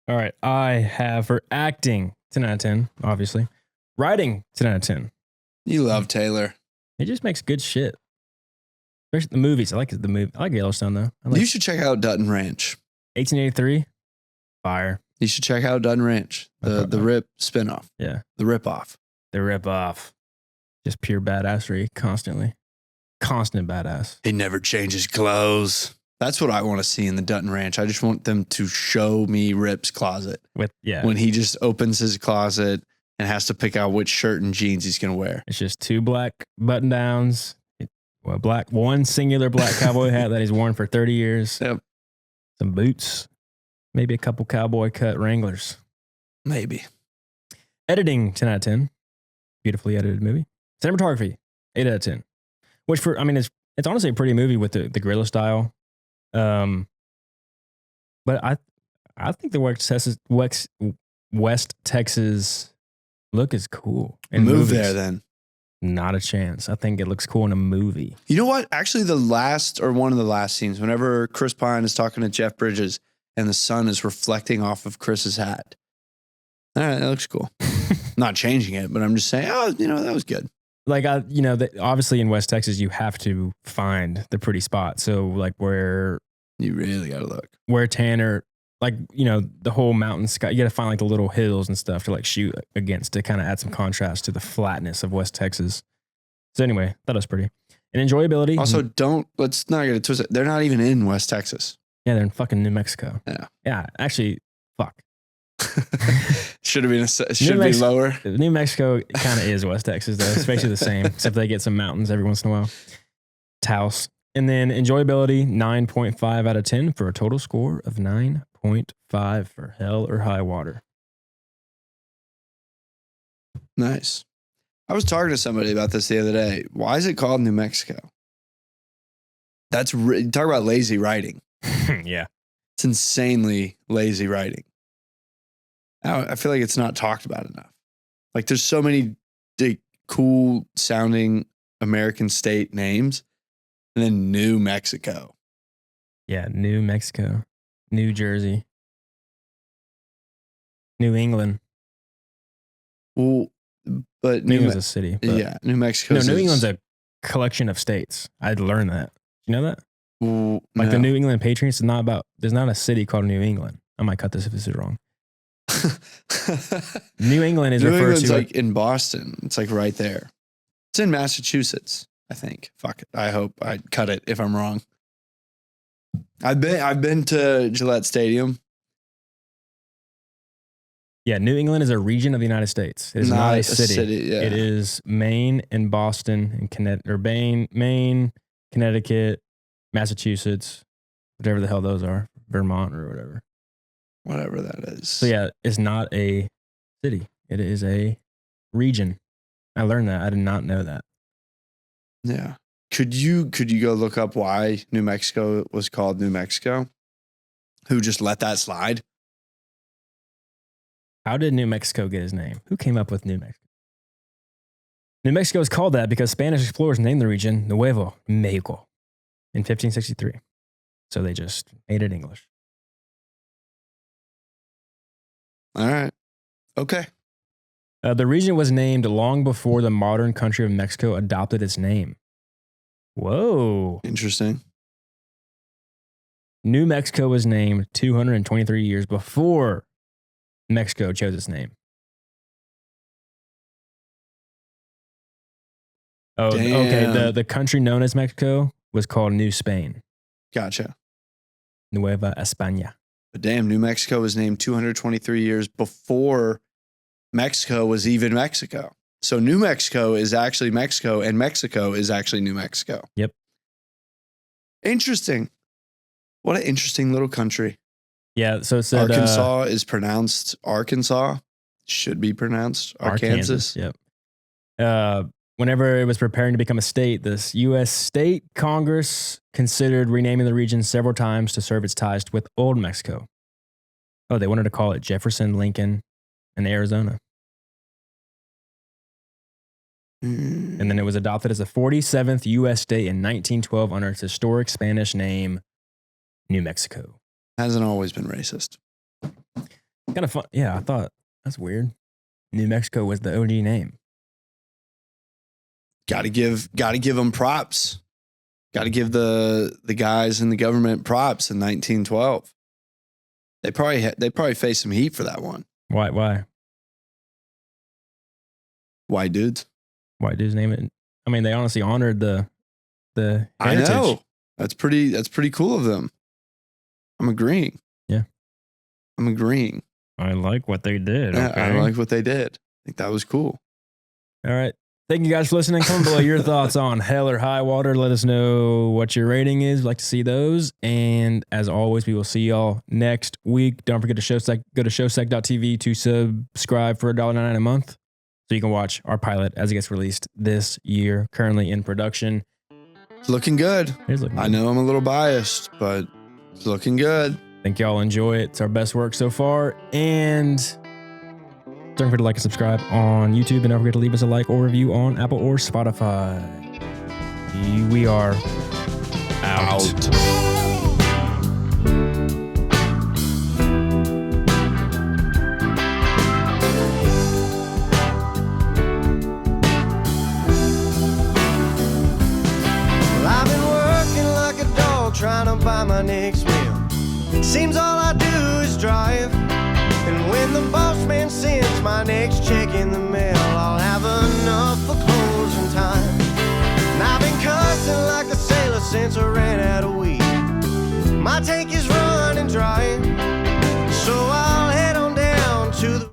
All right. I have for acting, 10 out of 10, obviously. Writing, 10 out of 10. You love Taylor. It just makes good shit. Especially the movies. I like the movie. I like Yellowstone, though. You should check out Dutton Ranch. 1883, fire. You should check out Dutton Ranch, the Rip spinoff. Yeah. The Rip Off. The rip off. Just pure badassery constantly. Constant badass. He never changes clothes. That's what I want to see in the Dutton Ranch. I just want them to show me Rip's closet. When he just opens his closet and has to pick out which shirt and jeans he's going to wear. It's just 2 black button downs, one singular black cowboy hat that he's worn for 30 years. Yep. Some boots, maybe a couple cowboy cut Wranglers. Maybe. Editing, 10 out of 10. Beautifully edited movie. Cinematography, 8 out of 10. Which it's honestly a pretty movie with the guerrilla style. But I think the West Texas look is cool. And move there then. Not a chance. I think it looks cool in a movie. You know what? Actually, one of the last scenes, whenever Chris Pine is talking to Jeff Bridges and the sun is reflecting off of Chris's hat. All right, that looks cool. Not changing it, but I'm just saying, that was good. Like, obviously in West Texas, you have to find the pretty spot. So like where you really got to look where Tanner, like, the whole mountain sky, you got to find like the little hills and stuff to like shoot against to kind of add some contrast to the flatness of West Texas. So anyway, that was pretty. And enjoyability. Also, let's not get it twisted. They're not even in West Texas. Yeah, they're in fucking New Mexico. Yeah. Yeah, actually, fuck. Should be lower. New Mexico kind of is West Texas, though. It's basically the same, except they get some mountains every once in a while. Taos. And then enjoyability, 9.5 out of 10 for a total score of 9.5 for Hell or High Water. Nice. I was talking to somebody about this the other day. Why is it called New Mexico? Talk about lazy writing. Yeah. It's insanely lazy writing. I feel like it's not talked about enough. Like there's so many cool sounding American state names and then New Mexico. Yeah, New Mexico, New Jersey, New England. Well, but New England's a city. But yeah, New Mexico. no, New England's a collection of states. I'd learned that. You know that? Like the New England Patriots is not about. There's not a city called New England. I might cut this if this is wrong. New England is referred to like in Boston. It's like right there. It's in Massachusetts, I think. Fuck it. I hope I cut it if I'm wrong. I've been to Gillette Stadium. Yeah, New England is a region of the United States. It is not a city. Yeah. It is Maine and Boston and Maine, Connecticut, Massachusetts, whatever the hell those are, Vermont or whatever. Whatever that is. So yeah, it's not a city. It is a region. I learned that. I did not know that. Yeah. Could you go look up why New Mexico was called New Mexico? Who just let that slide? How did New Mexico get his name? Who came up with New Mexico? New Mexico is called that because Spanish explorers named the region Nuevo Mexico in 1563. So they just made it English. All right. Okay. The region was named long before the modern country of Mexico adopted its name. Whoa. Interesting. New Mexico was named 223 years before Mexico chose its name. Oh, Damn. Okay. The country known as Mexico was called New Spain. Gotcha. Nueva España. But damn, New Mexico was named 223 years before Mexico was even Mexico. So New Mexico is actually Mexico and Mexico is actually New Mexico. Yep. Interesting. What an interesting little country. Yeah. So it said Arkansas is pronounced Arkansas. Should be pronounced Arkansas. Yep. Whenever it was preparing to become a state, this U.S. State Congress considered renaming the region several times to serve its ties with Old Mexico. Oh, they wanted to call it Jefferson, Lincoln, and Arizona. And then it was adopted as the 47th U.S. state in 1912 under its historic Spanish name, New Mexico. Hasn't always been racist. Kind of fun. Yeah, I thought that's weird. New Mexico was the OG name. Got to give them props. Got to give the guys in the government props in 1912. They probably faced some heat for that one. Why? White dudes. White dudes name it. I mean, they honestly honored the heritage. I know. That's pretty cool of them. I'm agreeing. Yeah. I'm agreeing. I like what they did. Yeah, Okay. I like what they did. I think that was cool. All right. Thank you guys for listening. Comment below your thoughts on Hell or High Water. Let us know what your rating is. We'd like to see those. And as always, we will see y'all next week. Don't forget to go to showsec.tv to subscribe for $1.99 a month so you can watch our pilot as it gets released this year, currently in production. It's looking good. I know I'm a little biased, but it's looking good. Think y'all enjoy it. It's our best work so far. And don't forget to like and subscribe on YouTube. And don't forget to leave us a like or review on Apple or Spotify. We are out. Well, I've been working like a dog trying to buy my next meal. Seems all I do is drive. And when the boss man sends my next check in the mail, I'll have enough for closing time. And I've been cussing like a sailor since I ran out of weed. My tank is